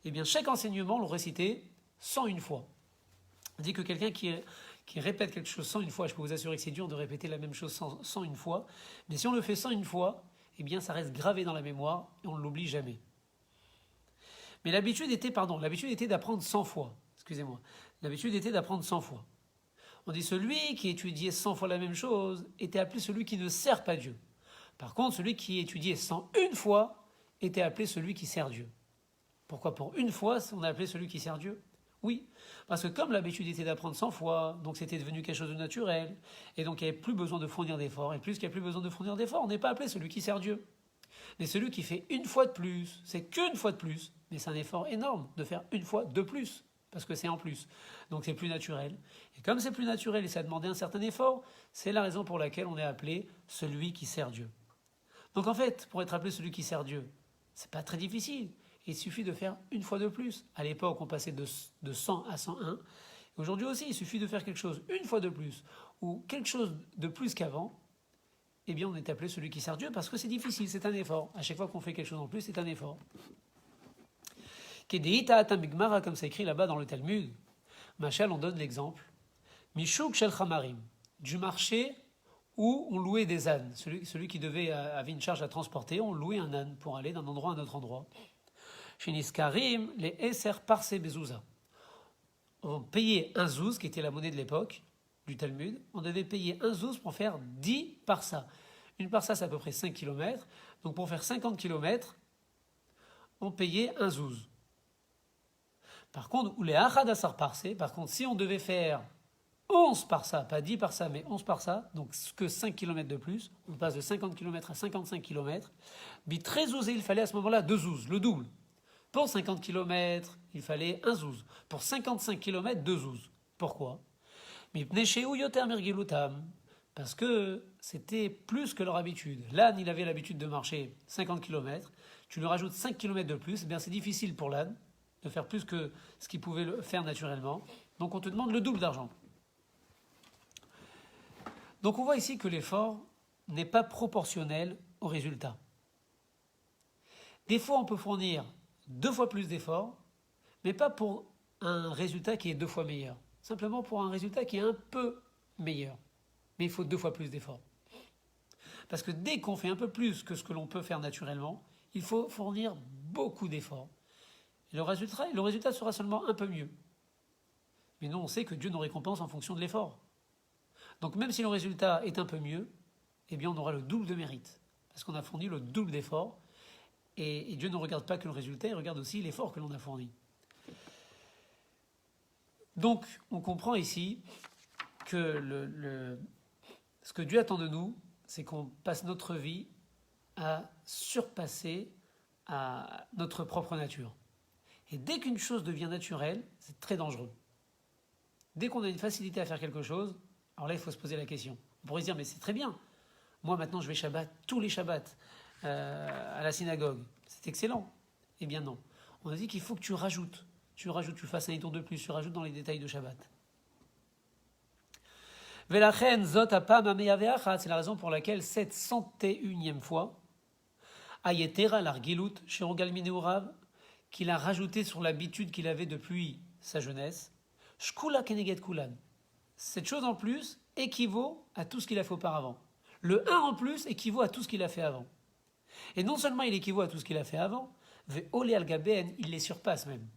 Eh bien chaque enseignement, on le récitait 101 fois. On dit que quelqu'un qui répète quelque chose 101 fois, je peux vous assurer que c'est dur de répéter la même chose 101 fois, mais si on le fait 101 fois, eh bien ça reste gravé dans la mémoire et on ne l'oublie jamais. Mais l'habitude était d'apprendre 100 fois, excusez-moi, l'habitude était d'apprendre 100 fois. On dit celui qui étudiait 100 fois la même chose était appelé celui qui ne sert pas Dieu. Par contre, celui qui étudiait 101 fois était appelé celui qui sert Dieu. Pourquoi pour une fois on a appelé celui qui sert Dieu? Oui, parce que comme l'habitude était d'apprendre 100 fois, donc c'était devenu quelque chose de naturel, et donc il n'y avait plus besoin de fournir d'efforts, et plus qu'il n'y a plus besoin de fournir d'efforts, on n'est pas appelé celui qui sert Dieu. Mais celui qui fait une fois de plus, c'est qu'une fois de plus, mais c'est un effort énorme de faire une fois de plus. Parce que c'est en plus. Donc c'est plus naturel. Et comme c'est plus naturel et ça a demandé un certain effort, c'est la raison pour laquelle on est appelé celui qui sert Dieu. Donc en fait, pour être appelé celui qui sert Dieu, c'est pas très difficile. Il suffit de faire une fois de plus. À l'époque, on passait de 100 à 101. Aujourd'hui aussi, il suffit de faire quelque chose une fois de plus, ou quelque chose de plus qu'avant, eh bien on est appelé celui qui sert Dieu parce que c'est difficile, c'est un effort. À chaque fois qu'on fait quelque chose en plus, c'est un effort. Comme c'est écrit là-bas dans le Talmud, Machal, on donne l'exemple, Mishuk shel Chamarim, du marché où on louait des ânes. Celui qui avait une charge à transporter, on louait un âne pour aller d'un endroit à un autre endroit. Chez Niskarim, les Eser Parse Bezouza. On payait un zouz, qui était la monnaie de l'époque du Talmud. On devait payer un zouz pour faire 10 parsa. Une parsa, c'est à peu près 5 km. Donc pour faire 50 km, on payait un zouz. Par contre, ou les achad asar parsé, par contre, si on devait faire 11 parsa, pas 10 parsa, mais 11 parsa, donc que 5 km de plus, on passe de 50 km à 55 km, bi très zouzé, il fallait à ce moment-là 2 zouz, le double. Pour 50 km, il fallait un zouz. Pour 55 km, 2 zouz. Pourquoi? Parce que c'était plus que leur habitude. L'âne, il avait l'habitude de marcher 50 km, tu lui rajoutes 5 km de plus, eh bien c'est difficile pour l'âne de faire plus que ce qu'il pouvait faire naturellement. Donc on te demande le double d'argent. Donc on voit ici que l'effort n'est pas proportionnel au résultat. Des fois on peut fournir 2 fois plus d'efforts, mais pas pour un résultat qui est 2 fois meilleur. Simplement pour un résultat qui est un peu meilleur. Mais il faut 2 fois plus d'efforts. Parce que dès qu'on fait un peu plus que ce que l'on peut faire naturellement, il faut fournir beaucoup d'efforts. Le résultat sera seulement un peu mieux. Mais nous, on sait que Dieu nous récompense en fonction de l'effort. Donc même si le résultat est un peu mieux, eh bien on aura le double de mérite. Parce qu'on a fourni le double d'efforts. Et Dieu ne regarde pas que le résultat, il regarde aussi l'effort que l'on a fourni. Donc on comprend ici que ce que Dieu attend de nous, c'est qu'on passe notre vie à surpasser à notre propre nature. Et dès qu'une chose devient naturelle, c'est très dangereux. Dès qu'on a une facilité à faire quelque chose, alors là, il faut se poser la question. On pourrait se dire, mais c'est très bien. Moi, maintenant, je vais Shabbat, tous les Shabbats, à la synagogue. C'est excellent. Eh bien non. On a dit qu'il faut que tu rajoutes. Tu fasses un étour de plus, tu rajoutes dans les détails de Shabbat. C'est la raison pour laquelle cette 101e fois, Ayetera l'argilut, Shirogal Mineurav, qu'il a rajouté sur l'habitude qu'il avait depuis sa jeunesse, Shkula keneget kulan. Cette chose en plus équivaut à tout ce qu'il a fait auparavant. Le 1 en plus équivaut à tout ce qu'il a fait avant. Et non seulement il équivaut à tout ce qu'il a fait avant, mais Olé al Gaben, il les surpasse même.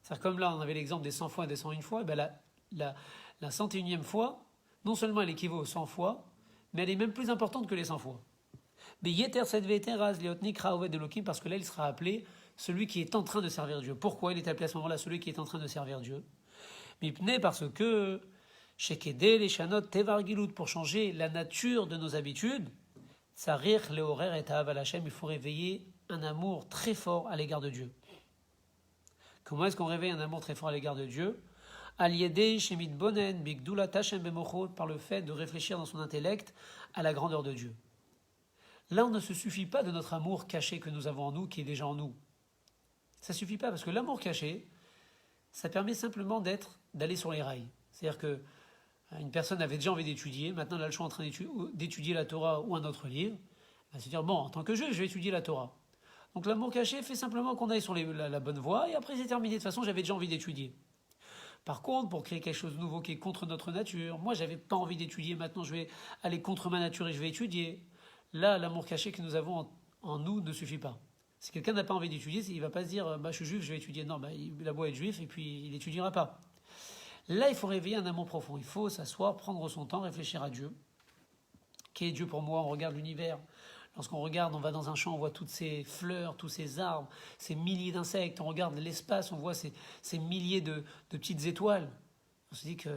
C'est-à-dire comme là on avait l'exemple des 100 fois et des 101 fois, et bien la 101e fois, non seulement elle équivaut aux 100 fois, mais elle est même plus importante que les 100 fois. Mais Yeter Sedveteraz Liotnik Raoved Elohim, parce que là il sera appelé celui qui est en train de servir Dieu. Pourquoi il est appelé à ce moment-là celui qui est en train de servir Dieu? Mipne, parce que Shekede les Shanot Tevar Gilut, pour changer la nature de nos habitudes, Tsarir Leorer et Ta'av al Hashem, il faut réveiller un amour très fort à l'égard de Dieu. Comment est-ce qu'on réveille un amour très fort à l'égard de Dieu? Al-Yedei Shemit Bonen Bigdula Tashem Bemochot, par le fait de réfléchir dans son intellect à la grandeur de Dieu. Là, on ne se suffit pas de notre amour caché que nous avons en nous, qui est déjà en nous. Ça ne suffit pas, parce que l'amour caché, ça permet simplement d'aller sur les rails. C'est-à-dire que une personne avait déjà envie d'étudier, maintenant elle a le choix en train d'étudier la Torah ou un autre livre. Elle va se dire, bon, en tant que juif, je vais étudier la Torah. Donc l'amour caché fait simplement qu'on aille sur la bonne voie, et après c'est terminé. De toute façon, j'avais déjà envie d'étudier. Par contre, pour créer quelque chose de nouveau qui est contre notre nature, moi j'avais pas envie d'étudier, maintenant je vais aller contre ma nature et je vais étudier. Là, l'amour caché que nous avons en nous ne suffit pas. Si quelqu'un n'a pas envie d'étudier, il ne va pas se dire je suis juif, je vais étudier. Non, il a beau être juif et puis il n'étudiera pas. Là, il faut réveiller un amour profond. Il faut s'asseoir, prendre son temps, réfléchir à Dieu. Qui est Dieu pour moi? On regarde l'univers. Lorsqu'on regarde, on va dans un champ, on voit toutes ces fleurs, tous ces arbres, ces milliers d'insectes. On regarde l'espace, on voit ces milliers de petites étoiles. On se dit que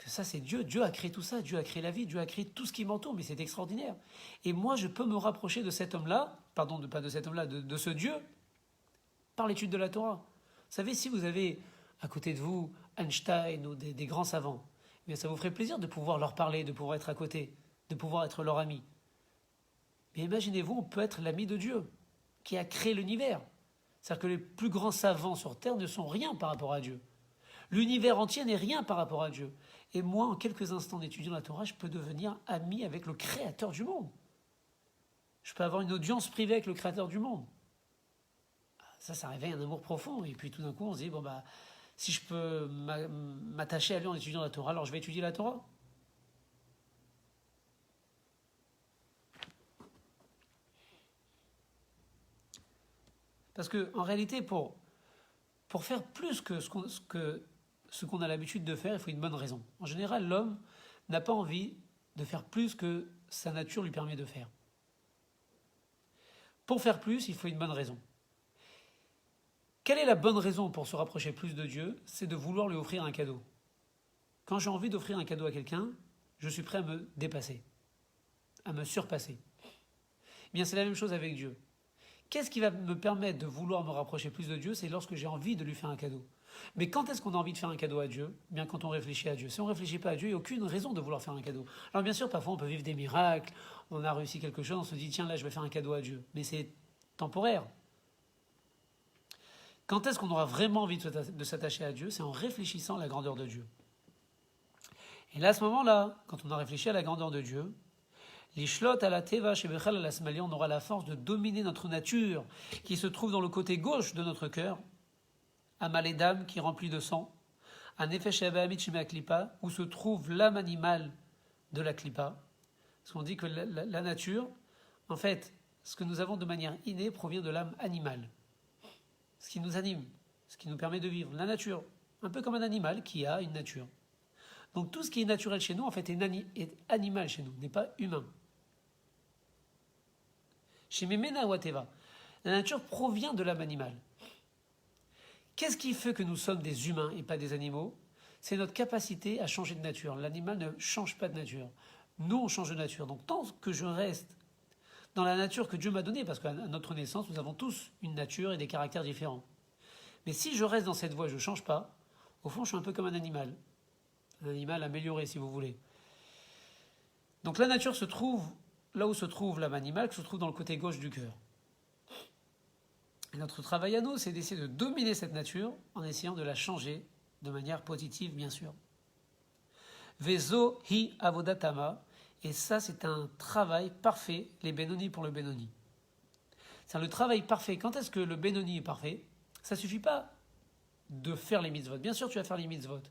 ça c'est Dieu. Dieu a créé tout ça. Dieu a créé la vie. Dieu a créé tout ce qui m'entoure. Mais c'est extraordinaire. Et moi, je peux me rapprocher de cet homme-là, pardon, pas de cet homme-là, de ce Dieu, par l'étude de la Torah. Vous savez, si vous avez à côté de vous Einstein ou des grands savants, eh bien, ça vous ferait plaisir de pouvoir leur parler, de pouvoir être à côté, de pouvoir être leur ami. Mais imaginez-vous, on peut être l'ami de Dieu, qui a créé l'univers. C'est-à-dire que les plus grands savants sur Terre ne sont rien par rapport à Dieu. L'univers entier n'est rien par rapport à Dieu. Et moi, en quelques instants d'étudiant la Torah, je peux devenir ami avec le Créateur du monde. Je peux avoir une audience privée avec le Créateur du monde. Ça réveille un amour profond. Et puis tout d'un coup, on se dit, si je peux m'attacher à lui en étudiant la Torah, alors je vais étudier la Torah. Parce qu'en réalité, pour faire plus que ce qu'on a l'habitude de faire, il faut une bonne raison. En général, l'homme n'a pas envie de faire plus que sa nature lui permet de faire. Pour faire plus, il faut une bonne raison. Quelle est la bonne raison pour se rapprocher plus de Dieu? C'est de vouloir lui offrir un cadeau. Quand j'ai envie d'offrir un cadeau à quelqu'un, je suis prêt à me dépasser, à me surpasser. Eh bien, c'est la même chose avec Dieu. Qu'est-ce qui va me permettre de vouloir me rapprocher plus de Dieu? C'est lorsque j'ai envie de lui faire un cadeau. Mais quand est-ce qu'on a envie de faire un cadeau à Dieu? Eh bien, quand on réfléchit à Dieu. Si on ne réfléchit pas à Dieu, il n'y a aucune raison de vouloir faire un cadeau. Alors bien sûr, parfois on peut vivre des miracles, on a réussi quelque chose, on se dit tiens là je vais faire un cadeau à Dieu. Mais c'est temporaire. Quand est-ce qu'on aura vraiment envie de s'attacher à Dieu? C'est en réfléchissant à la grandeur de Dieu. Et là, à ce moment-là, quand on a réfléchi à la grandeur de Dieu, l'ishlot à la teva shebechal à la smali, on aura la force de dominer notre nature qui se trouve dans le côté gauche de notre cœur, Amaledam qui est rempli de sang, un effet shevahamit shema klipa, où se trouve l'âme animale de la klipa. Parce qu'on dit que la nature, en fait, ce que nous avons de manière innée provient de l'âme animale. Ce qui nous anime, ce qui nous permet de vivre. La nature, un peu comme un animal qui a une nature. Donc tout ce qui est naturel chez nous, en fait, est animal chez nous, n'est pas humain. Chez Memena Wateva, la nature provient de l'âme animale. Qu'est-ce qui fait que nous sommes des humains et pas des animaux? C'est notre capacité à changer de nature. L'animal ne change pas de nature. Nous, on change de nature. Donc tant que je reste dans la nature que Dieu m'a donnée, parce qu'à notre naissance, nous avons tous une nature et des caractères différents. Mais si je reste dans cette voie et je ne change pas, au fond, je suis un peu comme un animal. Un animal amélioré, si vous voulez. Donc la nature se trouve là où se trouve l'âme animale, qui se trouve dans le côté gauche du cœur. Et notre travail à nous, c'est d'essayer de dominer cette nature en essayant de la changer de manière positive, bien sûr. Vezo hi avodatama. Et ça, c'est un travail parfait, les Benoni pour le Benoni. C'est le travail parfait. Quand est-ce que le Benoni est parfait? Ça ne suffit pas de faire les mitzvot. Bien sûr, tu vas faire les mitzvot.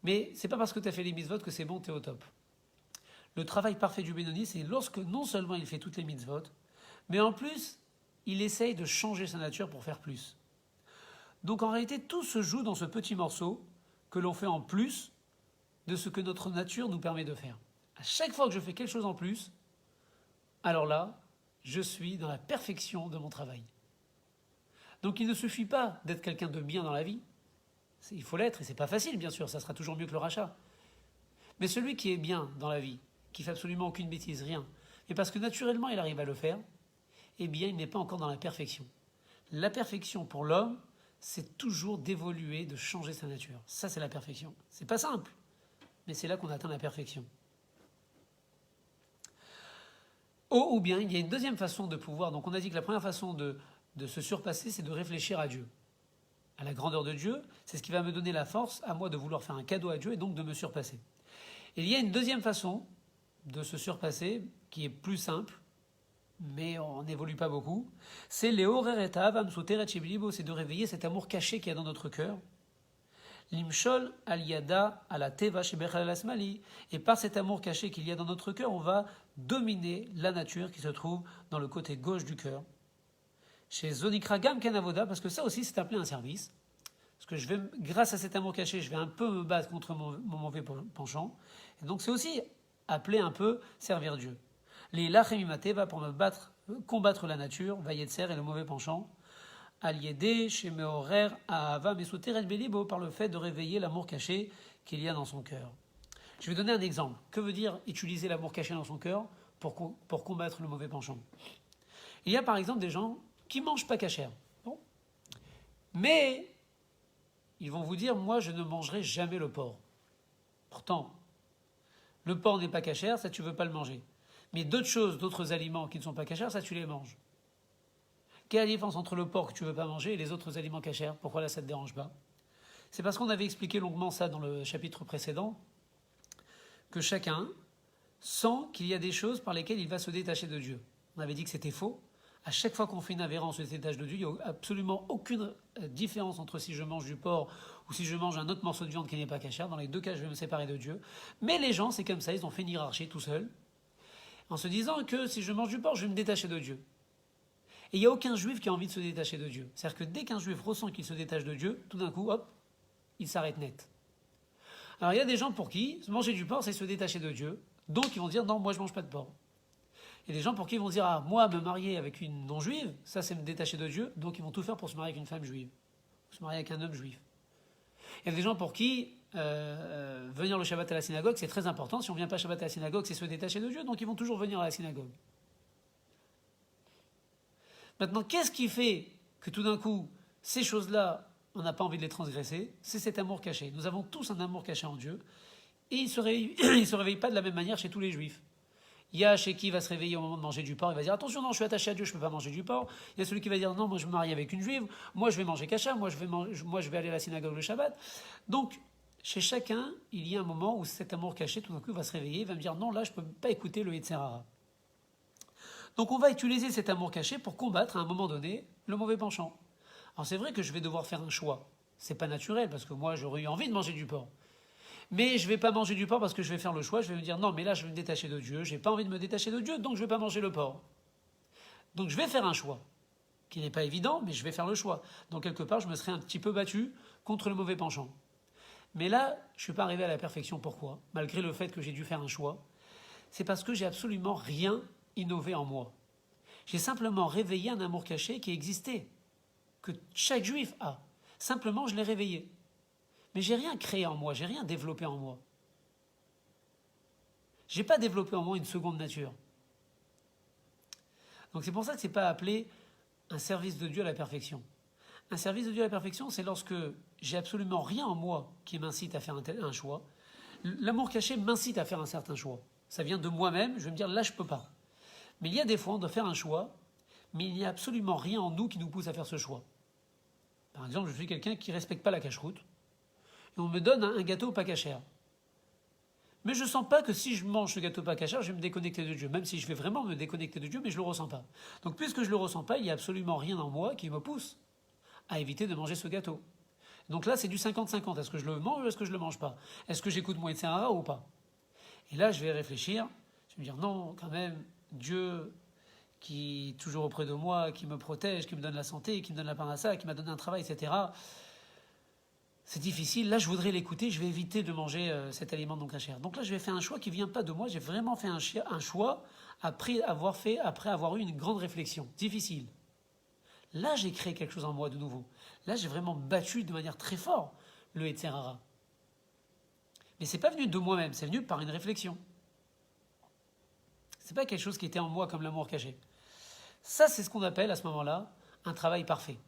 Mais c'est pas parce que tu as fait les mitzvot que c'est bon, tu es au top. Le travail parfait du Benoni, c'est lorsque non seulement il fait toutes les mitzvot, mais en plus, il essaye de changer sa nature pour faire plus. Donc en réalité, tout se joue dans ce petit morceau que l'on fait en plus de ce que notre nature nous permet de faire. À chaque fois que je fais quelque chose en plus, alors là, je suis dans la perfection de mon travail. Donc il ne suffit pas d'être quelqu'un de bien dans la vie. Il faut l'être, et c'est pas facile, bien sûr, ça sera toujours mieux que le rachat. Mais celui qui est bien dans la vie, qui fait absolument aucune bêtise, rien, mais parce que naturellement il arrive à le faire, eh bien il n'est pas encore dans la perfection. La perfection pour l'homme, c'est toujours d'évoluer, de changer sa nature. Ça, c'est la perfection. C'est pas simple, mais c'est là qu'on atteint la perfection. Ou bien, il y a une deuxième façon de pouvoir. Donc, on a dit que la première façon de se surpasser, c'est de réfléchir à Dieu, à la grandeur de Dieu. C'est ce qui va me donner la force à moi de vouloir faire un cadeau à Dieu et donc de me surpasser. Et il y a une deuxième façon de se surpasser qui est plus simple, mais on n'évolue pas beaucoup. C'est c'est de réveiller cet amour caché qu'il y a dans notre cœur. Limshol al yada ala teva shebechal asmali. Et par cet amour caché qu'il y a dans notre cœur, on va dominer la nature qui se trouve dans le côté gauche du cœur. Chez Zonikra Gam Kanavoda, parce que ça aussi c'est appelé un service. Parce que je vais, grâce à cet amour caché, je vais un peu me battre contre mon mauvais penchant. Et donc c'est aussi appelé un peu servir Dieu. Les lachemimate va pour me battre, combattre la nature, vayetser et le mauvais penchant. Aliédé, chez Mehorer, Ahava, Mesuteret Belibo, par le fait de réveiller l'amour caché qu'il y a dans son cœur. Je vais donner un exemple. Que veut dire utiliser l'amour caché dans son cœur pour combattre le mauvais penchant? Il y a par exemple des gens qui ne mangent pas cachère. Bon. Mais ils vont vous dire, moi je ne mangerai jamais le porc. Pourtant, le porc n'est pas cachère, ça tu ne veux pas le manger. Mais d'autres choses, d'autres aliments qui ne sont pas cachères, ça tu les manges. Quelle est la différence entre le porc que tu ne veux pas manger et les autres aliments cachères? Pourquoi là ça ne te dérange pas? C'est parce qu'on avait expliqué longuement ça dans le chapitre précédent, que chacun sent qu'il y a des choses par lesquelles il va se détacher de Dieu. On avait dit que c'était faux. À chaque fois qu'on fait une avéance, on se détache de Dieu. Il n'y a absolument aucune différence entre si je mange du porc ou si je mange un autre morceau de viande qui n'est pas cachère. Dans les deux cas, je vais me séparer de Dieu. Mais les gens, c'est comme ça, ils ont fait une hiérarchie tout seuls, en se disant que si je mange du porc, je vais me détacher de Dieu. Et il n'y a aucun juif qui a envie de se détacher de Dieu. C'est-à-dire que dès qu'un juif ressent qu'il se détache de Dieu, tout d'un coup, hop, il s'arrête net. Alors il y a des gens pour qui manger du porc, c'est se détacher de Dieu. Donc ils vont dire, non, moi je ne mange pas de porc. Il y a des gens pour qui ils vont dire, ah, moi me marier avec une non-juive, ça c'est me détacher de Dieu. Donc ils vont tout faire pour se marier avec une femme juive. Ou se marier avec un homme juif. Il y a des gens pour qui venir le Shabbat à la synagogue, c'est très important. Si on ne vient pas Shabbat à la synagogue, c'est se détacher de Dieu. Donc ils vont toujours venir à la synagogue. Maintenant, qu'est-ce qui fait que tout d'un coup, ces choses-là, on n'a pas envie de les transgresser? C'est cet amour caché. Nous avons tous un amour caché en Dieu. Et il ne se réveille pas de la même manière chez tous les juifs. Il y a chez qui va se réveiller au moment de manger du porc, il va dire attention, non, je suis attaché à Dieu, je ne peux pas manger du porc. Il y a celui qui va dire non, moi je me marie avec une juive, moi je vais manger kasher, moi je vais aller à la synagogue le Shabbat. Donc, chez chacun, il y a un moment où cet amour caché, tout d'un coup, va se réveiller, il va me dire non, là je ne peux pas écouter le Yetzer Hara. Donc on va utiliser cet amour caché pour combattre à un moment donné le mauvais penchant. Alors c'est vrai que je vais devoir faire un choix. C'est pas naturel parce que moi j'aurais eu envie de manger du porc. Mais je ne vais pas manger du porc parce que je vais faire le choix, je vais me dire non mais là je vais me détacher de Dieu, j'ai pas envie de me détacher de Dieu donc je ne vais pas manger le porc. Donc je vais faire un choix qui n'est pas évident mais je vais faire le choix. Donc quelque part je me serais un petit peu battu contre le mauvais penchant. Mais là je ne suis pas arrivé à la perfection. Pourquoi? Malgré le fait que j'ai dû faire un choix, c'est parce que j'ai absolument rien innové en moi. J'ai simplement réveillé un amour caché qui existait, que chaque juif a. Simplement, je l'ai réveillé. Mais j'ai rien créé en moi, j'ai rien développé en moi. J'ai pas développé en moi une seconde nature. Donc c'est pour ça que c'est pas appelé un service de Dieu à la perfection. Un service de Dieu à la perfection, c'est lorsque j'ai absolument rien en moi qui m'incite à faire un choix. L'amour caché m'incite à faire un certain choix. Ça vient de moi-même, je vais me dire là je peux pas. Mais il y a des fois, on doit faire un choix, mais il n'y a absolument rien en nous qui nous pousse à faire ce choix. Par exemple, je suis quelqu'un qui ne respecte pas la cacheroute, et on me donne un gâteau pas cachère. Mais je ne sens pas que si je mange ce gâteau pas cachère, je vais me déconnecter de Dieu, même si je vais vraiment me déconnecter de Dieu, mais je ne le ressens pas. Donc puisque je ne le ressens pas, il n'y a absolument rien en moi qui me pousse à éviter de manger ce gâteau. Donc là, c'est du 50-50. Est-ce que je le mange ou est-ce que je le mange pas? Est-ce que j'écoute mon Yetzer Hara ou pas? Et là, je vais réfléchir. Je vais me dire non, quand même, Dieu qui est toujours auprès de moi, qui me protège, qui me donne la santé, qui me donne la parnassa, qui m'a donné un travail, etc. C'est difficile. Là, je voudrais l'écouter. Je vais éviter de manger cet aliment non kasher. Donc là, je vais faire un choix qui ne vient pas de moi. J'ai vraiment fait un choix après avoir eu une grande réflexion. Difficile. Là, j'ai créé quelque chose en moi de nouveau. Là, j'ai vraiment battu de manière très forte le Yetzer Hara. Mais c'est pas venu de moi-même, c'est venu par une réflexion. C'est pas quelque chose qui était en moi comme l'amour caché. Ça, c'est ce qu'on appelle à ce moment-là un travail parfait.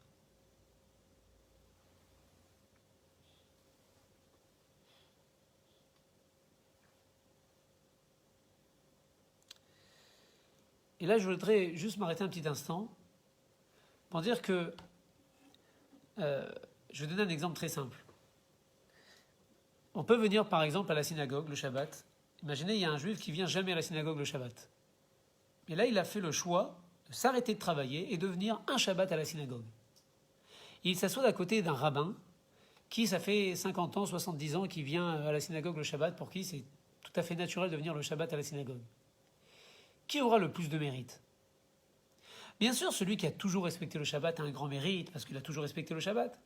Et là, je voudrais juste m'arrêter un petit instant pour dire que je vais donner un exemple très simple. On peut venir par exemple à la synagogue le Shabbat. Imaginez, il y a un juif qui vient jamais à la synagogue le Shabbat. Et là, il a fait le choix de s'arrêter de travailler et de venir un Shabbat à la synagogue. Il s'assoit à côté d'un rabbin qui, ça fait 50 ans, 70 ans, qui vient à la synagogue le Shabbat, pour qui c'est tout à fait naturel de venir le Shabbat à la synagogue. Qui aura le plus de mérite? Bien sûr, celui qui a toujours respecté le Shabbat a un grand mérite, parce qu'il a toujours respecté le Shabbat.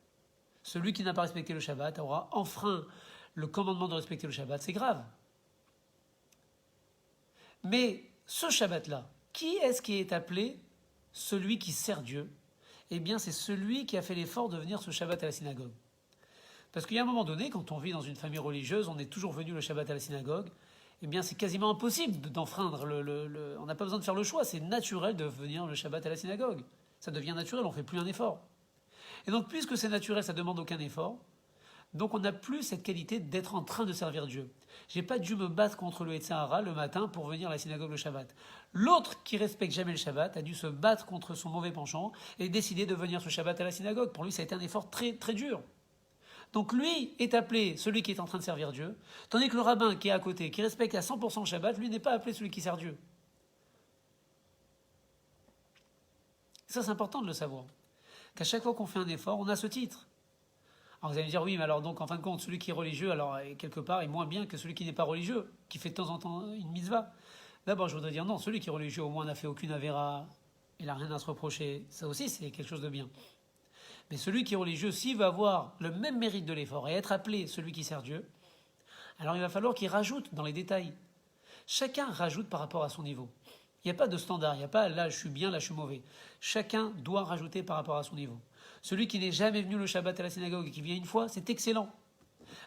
Celui qui n'a pas respecté le Shabbat aura enfreint le commandement de respecter le Shabbat, c'est grave. Mais ce Shabbat-là, qui est-ce qui est appelé celui qui sert Dieu? Eh bien, c'est celui qui a fait l'effort de venir ce Shabbat à la synagogue. Parce qu'il y a un moment donné, quand on vit dans une famille religieuse, on est toujours venu le Shabbat à la synagogue, eh bien, c'est quasiment impossible d'enfreindre on n'a pas besoin de faire le choix, c'est naturel de venir le Shabbat à la synagogue. Ça devient naturel, on ne fait plus un effort. Et donc, puisque c'est naturel, ça ne demande aucun effort, donc on n'a plus cette qualité d'être en train de servir Dieu. Je n'ai pas dû me battre contre le Yetzer Hara le matin pour venir à la synagogue le Shabbat. L'autre qui respecte jamais le Shabbat a dû se battre contre son mauvais penchant et décider de venir ce Shabbat à la synagogue. Pour lui, ça a été un effort très, très dur. Donc lui est appelé celui qui est en train de servir Dieu, tandis que le rabbin qui est à côté, qui respecte à 100% le Shabbat, lui n'est pas appelé celui qui sert Dieu. Ça, c'est important de le savoir. Qu'à chaque fois qu'on fait un effort, on a ce titre. Alors vous allez me dire, oui, mais alors donc en fin de compte, celui qui est religieux, alors quelque part, est moins bien que celui qui n'est pas religieux, qui fait de temps en temps une mitzvah. D'abord, je voudrais dire non, celui qui est religieux, au moins, n'a fait aucune avéra, il n'a rien à se reprocher. Ça aussi, c'est quelque chose de bien. Mais celui qui est religieux, s'il veut avoir le même mérite de l'effort et être appelé celui qui sert Dieu, alors il va falloir qu'il rajoute dans les détails. Chacun rajoute par rapport à son niveau. Il n'y a pas de standard, il n'y a pas là je suis bien, là je suis mauvais. Chacun doit rajouter par rapport à son niveau. Celui qui n'est jamais venu le Shabbat à la synagogue et qui vient une fois, c'est excellent.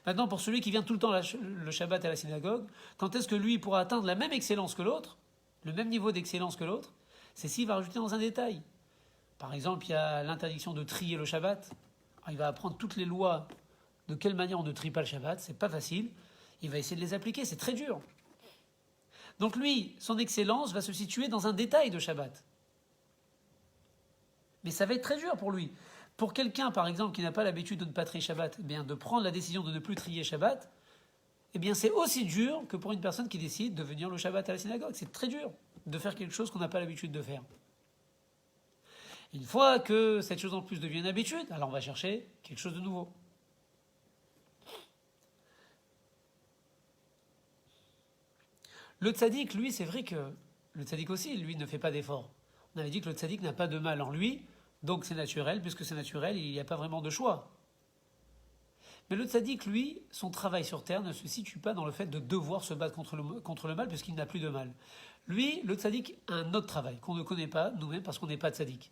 Maintenant, pour celui qui vient tout le temps le Shabbat à la synagogue, quand est-ce que lui pourra atteindre la même excellence que l'autre, le même niveau d'excellence que l'autre? C'est s'il va rajouter dans un détail. Par exemple, il y a l'interdiction de trier le Shabbat. Alors, il va apprendre toutes les lois, de quelle manière on ne trie pas le Shabbat, c'est pas facile. Il va essayer de les appliquer, c'est très dur. Donc lui, son excellence va se situer dans un détail de Shabbat. Mais ça va être très dur pour lui. Pour quelqu'un, par exemple, qui n'a pas l'habitude de ne pas trier Shabbat, eh bien, de prendre la décision de ne plus trier Shabbat, eh bien, c'est aussi dur que pour une personne qui décide de venir le Shabbat à la synagogue. C'est très dur de faire quelque chose qu'on n'a pas l'habitude de faire. Une fois que cette chose en plus devient une habitude, alors on va chercher quelque chose de nouveau. Le tzaddik, lui, c'est vrai que le tzaddik aussi, lui, ne fait pas d'effort. On avait dit que le tzaddik n'a pas de mal en lui, donc c'est naturel, puisque c'est naturel, il n'y a pas vraiment de choix. Mais le tzaddik, lui, son travail sur terre ne se situe pas dans le fait de devoir se battre contre le mal, puisqu'il n'a plus de mal. Lui, le tzaddik, a un autre travail qu'on ne connaît pas nous-mêmes parce qu'on n'est pas tzaddik.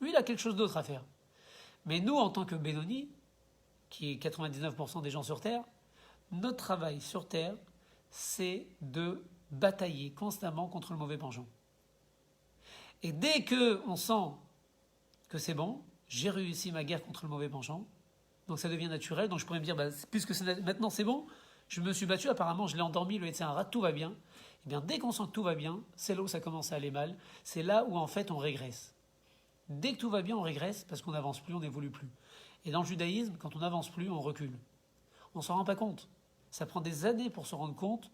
Lui, il a quelque chose d'autre à faire. Mais nous, en tant que Benoni, qui est 99% des gens sur terre, notre travail sur terre, c'est de batailler constamment contre le mauvais penchant. Et dès qu'on sent que c'est bon, j'ai réussi ma guerre contre le mauvais penchant, donc ça devient naturel, donc je pourrais me dire, puisque maintenant c'est bon, je me suis battu, apparemment je l'ai endormi, le Yetzer Hara, tout va bien. Et bien dès qu'on sent que tout va bien, c'est là où ça commence à aller mal, c'est là où en fait on régresse. Dès que tout va bien, on régresse parce qu'on n'avance plus, on n'évolue plus. Et dans le judaïsme, quand on n'avance plus, on recule. On ne s'en rend pas compte. Ça prend des années pour se rendre compte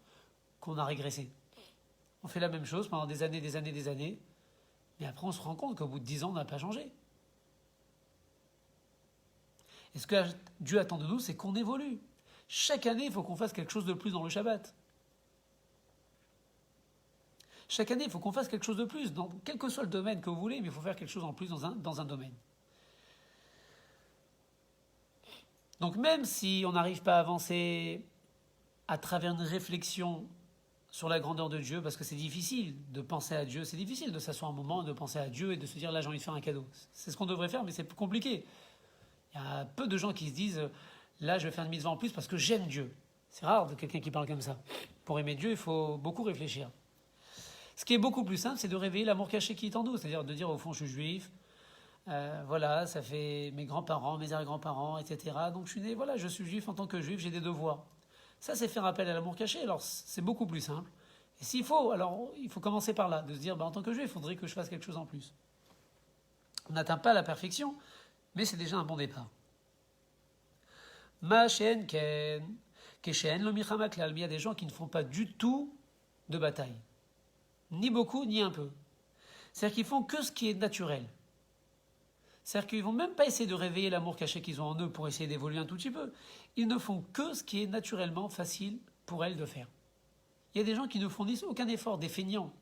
qu'on a régressé. On fait la même chose pendant des années, mais après on se rend compte qu'au bout de 10 ans, on n'a pas changé. Et ce que Dieu attend de nous, c'est qu'on évolue. Chaque année, il faut qu'on fasse quelque chose de plus dans le Shabbat. Chaque année, il faut qu'on fasse quelque chose de plus, dans quel que soit le domaine que vous voulez, mais il faut faire quelque chose en plus dans un domaine. Donc même si on n'arrive pas à avancer à travers une réflexion sur la grandeur de Dieu, parce que c'est difficile de penser à Dieu, c'est difficile de s'asseoir un moment, de penser à Dieu et de se dire là j'ai envie de faire un cadeau. C'est ce qu'on devrait faire, mais c'est compliqué. Il y a peu de gens qui se disent là je vais faire une mitzvah en plus parce que j'aime Dieu. C'est rare de quelqu'un qui parle comme ça. Pour aimer Dieu, il faut beaucoup réfléchir. Ce qui est beaucoup plus simple, c'est de réveiller l'amour caché qui est en nous, c'est-à-dire de dire au fond je suis juif, voilà, ça fait mes grands-parents, mes arrière-grands-parents, etc. Donc je suis né, voilà, je suis juif en tant que juif, j'ai des devoirs. Ça, c'est faire appel à l'amour caché, alors c'est beaucoup plus simple. Et s'il faut, alors il faut commencer par là, de se dire, en tant que juif, il faudrait que je fasse quelque chose en plus. On n'atteint pas la perfection, mais c'est déjà un bon départ. Ma shen ken, keshen lo milchama klal. Il y a des gens qui ne font pas du tout de bataille. Ni beaucoup, ni un peu. C'est-à-dire qu'ils font que ce qui est naturel. C'est-à-dire qu'ils ne vont même pas essayer de réveiller l'amour caché qu'ils ont en eux pour essayer d'évoluer un tout petit peu. Ils ne font que ce qui est naturellement facile pour elles de faire. Il y a des gens qui ne fournissent aucun effort, des feignants.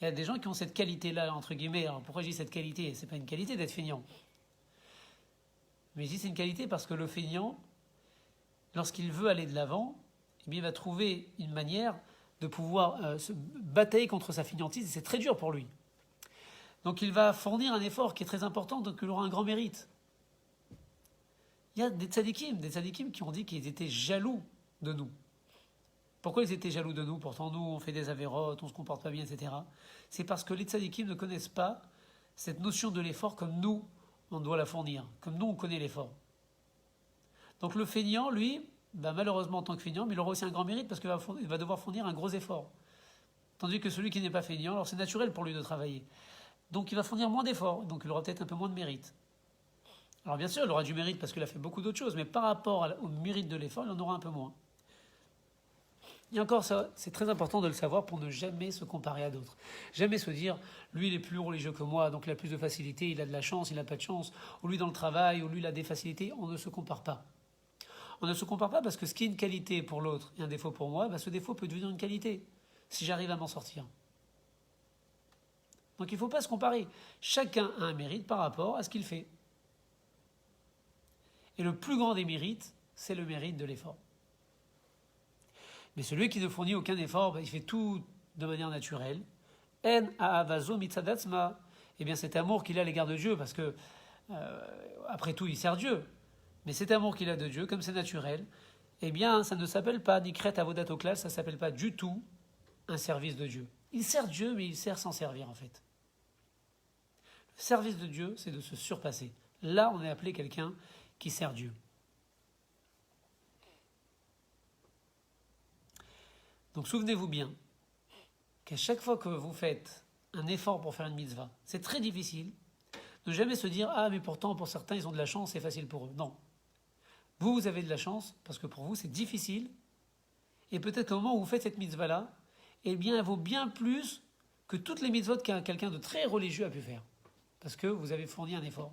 Il y a des gens qui ont cette qualité-là, entre guillemets. Alors pourquoi je dis cette qualité ? Ce n'est pas une qualité d'être feignant. Mais je dis c'est une qualité parce que le feignant, lorsqu'il veut aller de l'avant, eh bien, il va trouver une manière de pouvoir se batailler contre sa feignantise, et c'est très dur pour lui. Donc il va fournir un effort qui est très important, donc il aura un grand mérite. Il y a des tzadikim qui ont dit qu'ils étaient jaloux de nous. Pourquoi ils étaient jaloux de nous ? Pourtant nous, on fait des avérotes, on se comporte pas bien, etc. C'est parce que les tzadikim ne connaissent pas cette notion de l'effort comme nous, on doit la fournir, comme nous, on connaît l'effort. Donc le feignant, lui, malheureusement en tant que feignant, mais il aura aussi un grand mérite parce qu'il va devoir fournir un gros effort. Tandis que celui qui n'est pas feignant, alors c'est naturel pour lui de travailler. Donc il va fournir moins d'efforts, donc il aura peut-être un peu moins de mérite. Alors bien sûr, il aura du mérite parce qu'il a fait beaucoup d'autres choses, mais par rapport au mérite de l'effort, il en aura un peu moins. Et encore ça, c'est très important de le savoir pour ne jamais se comparer à d'autres. Jamais se dire, lui il est plus religieux que moi, donc il a plus de facilité, il a de la chance, il n'a pas de chance, ou lui dans le travail, ou lui il a des facilités, on ne se compare pas. On ne se compare pas parce que ce qui est une qualité pour l'autre et un défaut pour moi, ce défaut peut devenir une qualité, si j'arrive à m'en sortir. Donc il ne faut pas se comparer. Chacun a un mérite par rapport à ce qu'il fait. Et le plus grand des mérites, c'est le mérite de l'effort. Mais celui qui ne fournit aucun effort, il fait tout de manière naturelle. En aavazo mitzadatzma. Eh bien cet amour qu'il a à l'égard de Dieu, parce que après tout il sert Dieu. Mais cet amour qu'il a de Dieu, comme c'est naturel, eh bien ça ne s'appelle pas nikret avodat oklal, ça ne s'appelle pas du tout un service de Dieu. Il sert Dieu, mais il sert sans servir en fait. Le service de Dieu, c'est de se surpasser. Là, on est appelé quelqu'un qui sert Dieu. Donc souvenez-vous bien qu'à chaque fois que vous faites un effort pour faire une mitzvah, c'est très difficile de jamais se dire « Ah, mais pourtant, pour certains, ils ont de la chance, c'est facile pour eux. » Non. Vous avez de la chance parce que pour vous, c'est difficile. Et peut-être qu'au moment où vous faites cette mitzvah-là, eh bien, elle vaut bien plus que toutes les mitzvot qu'un quelqu'un de très religieux a pu faire. Parce que vous avez fourni un effort.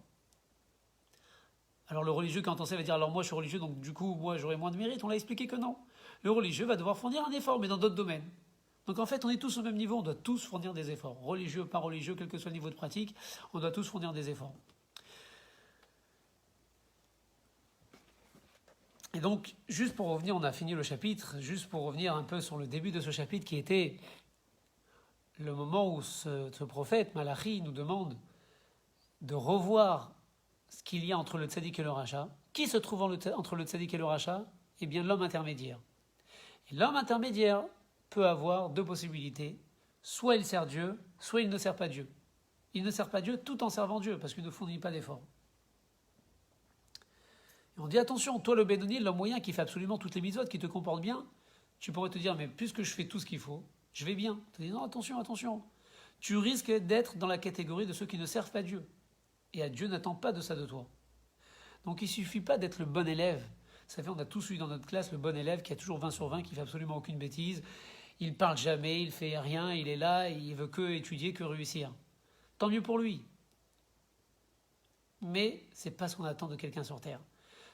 Alors le religieux, quand on sait, va dire « Alors moi, je suis religieux, donc du coup, moi, j'aurai moins de mérite. » On l'a expliqué que non. Le religieux va devoir fournir un effort, mais dans d'autres domaines. Donc en fait, on est tous au même niveau, on doit tous fournir des efforts. Religieux, pas religieux, quel que soit le niveau de pratique, on doit tous fournir des efforts. Et donc, juste pour revenir, on a fini le chapitre, juste pour revenir un peu sur le début de ce chapitre qui était le moment où ce prophète, Malachi, nous demande de revoir ce qu'il y a entre le tzaddik et le rachat. Qui se trouve entre le tzaddik et le rachat ? Eh bien, l'homme intermédiaire. Et l'homme intermédiaire peut avoir deux possibilités. Soit il sert Dieu, soit il ne sert pas Dieu. Il ne sert pas Dieu tout en servant Dieu, parce qu'il ne fournit pas d'effort. Et on dit attention, toi le Benoni, l'homme moyen qui fait absolument toutes les mitzvot, qui te comporte bien, tu pourrais te dire, mais puisque je fais tout ce qu'il faut, je vais bien. Tu te dis non, attention. Tu risques d'être dans la catégorie de ceux qui ne servent pas Dieu. Et Dieu n'attend pas de ça de toi. Donc il ne suffit pas d'être le bon élève. Ça fait, on a tous eu dans notre classe le bon élève qui a toujours 20 sur 20, qui fait absolument aucune bêtise. Il parle jamais, il fait rien, il est là, il veut que étudier, que réussir. Tant mieux pour lui. mais ce n'est pas ce qu'on attend de quelqu'un sur Terre.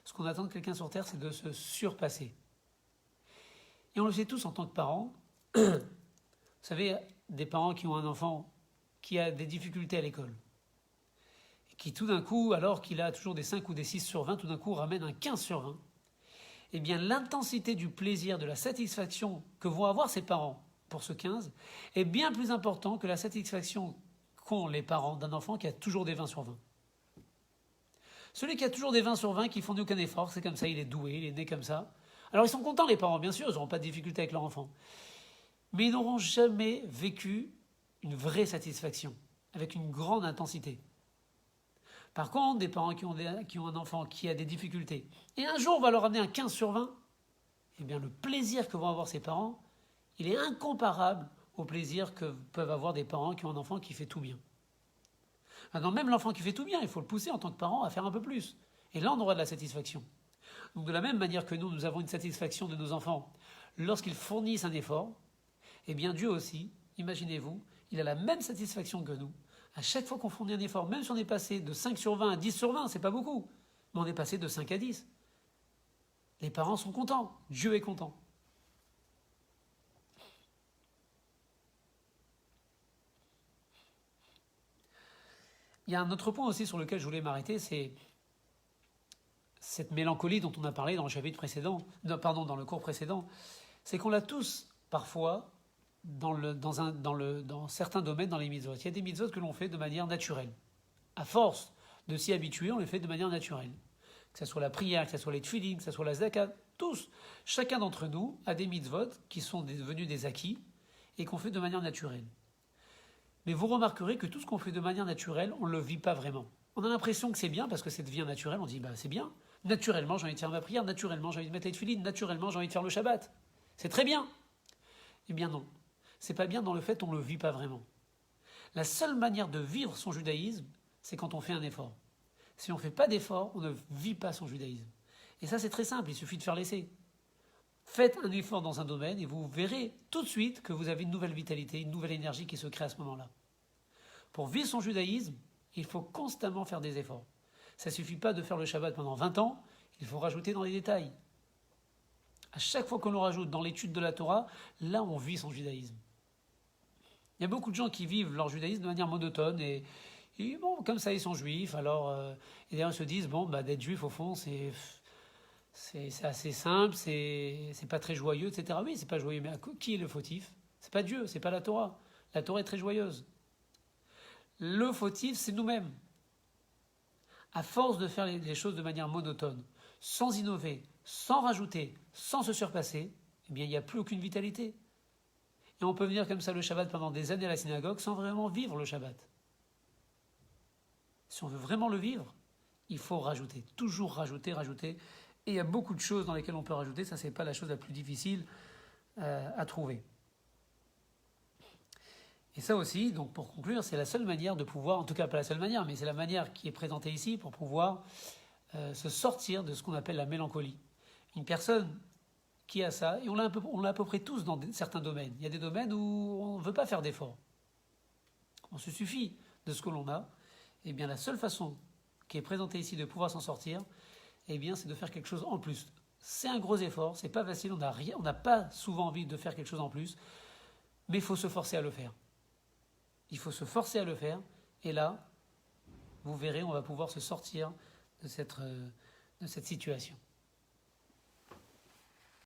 Ce qu'on attend de quelqu'un sur Terre, c'est de se surpasser. Et on le sait tous en tant que parents. Vous savez, des parents qui ont un enfant qui a des difficultés à l'école, et qui tout d'un coup, alors qu'il a toujours des 5 ou des 6 sur 20, tout d'un coup ramène un 15 sur 20, eh bien l'intensité du plaisir, de la satisfaction que vont avoir ses parents pour ce 15 est bien plus important que la satisfaction qu'ont les parents d'un enfant qui a toujours des 20 sur 20. Celui qui a toujours des 20 sur 20 qui ne font aucun effort, c'est comme ça, il est doué, il est né comme ça. Alors ils sont contents les parents, bien sûr, ils n'auront pas de difficulté avec leur enfant. Mais ils n'auront jamais vécu une vraie satisfaction, avec une grande intensité. Par contre, des parents qui ont un enfant qui a des difficultés, et un jour on va leur amener un 15 sur 20, eh bien le plaisir que vont avoir ces parents, il est incomparable au plaisir que peuvent avoir des parents qui ont un enfant qui fait tout bien. Maintenant, même l'enfant qui fait tout bien, il faut le pousser en tant que parent à faire un peu plus. Et là, on aura de la satisfaction. Donc de la même manière que nous avons une satisfaction de nos enfants lorsqu'ils fournissent un effort, eh bien Dieu aussi, imaginez-vous, il a la même satisfaction que nous. À chaque fois qu'on fournit un effort, même si on est passé de 5 sur 20 à 10 sur 20, c'est pas beaucoup, mais on est passé de 5 à 10. Les parents sont contents, Dieu est content. Il y a un autre point aussi sur lequel je voulais m'arrêter, c'est cette mélancolie dont on a parlé dans le chapitre précédent, dans le cours précédent, c'est qu'on l'a tous parfois dans certains domaines dans les mitzvot. Il y a des mitzvot que l'on fait de manière naturelle. À force de s'y habituer, on les fait de manière naturelle. Que ce soit la prière, que ce soit les tefilin, que ce soit la zakat, tous. Chacun d'entre nous a des mitzvot qui sont devenus des acquis et qu'on fait de manière naturelle. Mais vous remarquerez que tout ce qu'on fait de manière naturelle, on ne le vit pas vraiment. On a l'impression que c'est bien parce que ça devient naturel, on dit c'est bien. Naturellement, j'ai envie de faire ma prière, naturellement, j'ai envie de mettre les tefilin, naturellement, j'ai envie de faire le Shabbat. C'est très bien. Eh bien non. C'est pas bien dans le fait on ne le vit pas vraiment. La seule manière de vivre son judaïsme, c'est quand on fait un effort. Si on ne fait pas d'effort, on ne vit pas son judaïsme. Et ça, c'est très simple, il suffit de faire l'essai. Faites un effort dans un domaine et vous verrez tout de suite que vous avez une nouvelle vitalité, une nouvelle énergie qui se crée à ce moment-là. Pour vivre son judaïsme, il faut constamment faire des efforts. Ça ne suffit pas de faire le Shabbat pendant 20 ans, il faut rajouter dans les détails. À chaque fois que l'on rajoute dans l'étude de la Torah, là on vit son judaïsme. Il y a beaucoup de gens qui vivent leur judaïsme de manière monotone et bon, comme ça ils sont juifs, alors et d'ailleurs ils se disent d'être juif au fond c'est assez simple, c'est pas très joyeux, etc. Oui, c'est pas joyeux, mais qui est le fautif? C'est pas Dieu, c'est pas la Torah. La Torah est très joyeuse. Le fautif, c'est nous-mêmes. À force de faire les choses de manière monotone, sans innover, sans rajouter, sans se surpasser, eh bien il n'y a plus aucune vitalité. Et on peut venir comme ça le Shabbat pendant des années à la synagogue sans vraiment vivre le Shabbat. Si on veut vraiment le vivre, il faut rajouter, toujours rajouter. Et il y a beaucoup de choses dans lesquelles on peut rajouter, ça c'est pas la chose la plus difficile à trouver. Et ça aussi, donc pour conclure, c'est la seule manière de pouvoir, en tout cas pas la seule manière, mais c'est la manière qui est présentée ici pour pouvoir se sortir de ce qu'on appelle la mélancolie. Une personne qui a ça, et on l'a à peu près tous dans certains domaines. Il y a des domaines où on ne veut pas faire d'efforts. On se suffit de ce que l'on a. Eh bien la seule façon qui est présentée ici de pouvoir s'en sortir, eh bien c'est de faire quelque chose en plus. C'est un gros effort, c'est pas facile, on n'a pas souvent envie de faire quelque chose en plus, mais il faut se forcer à le faire. Il faut se forcer à le faire, et là, vous verrez, on va pouvoir se sortir de cette situation.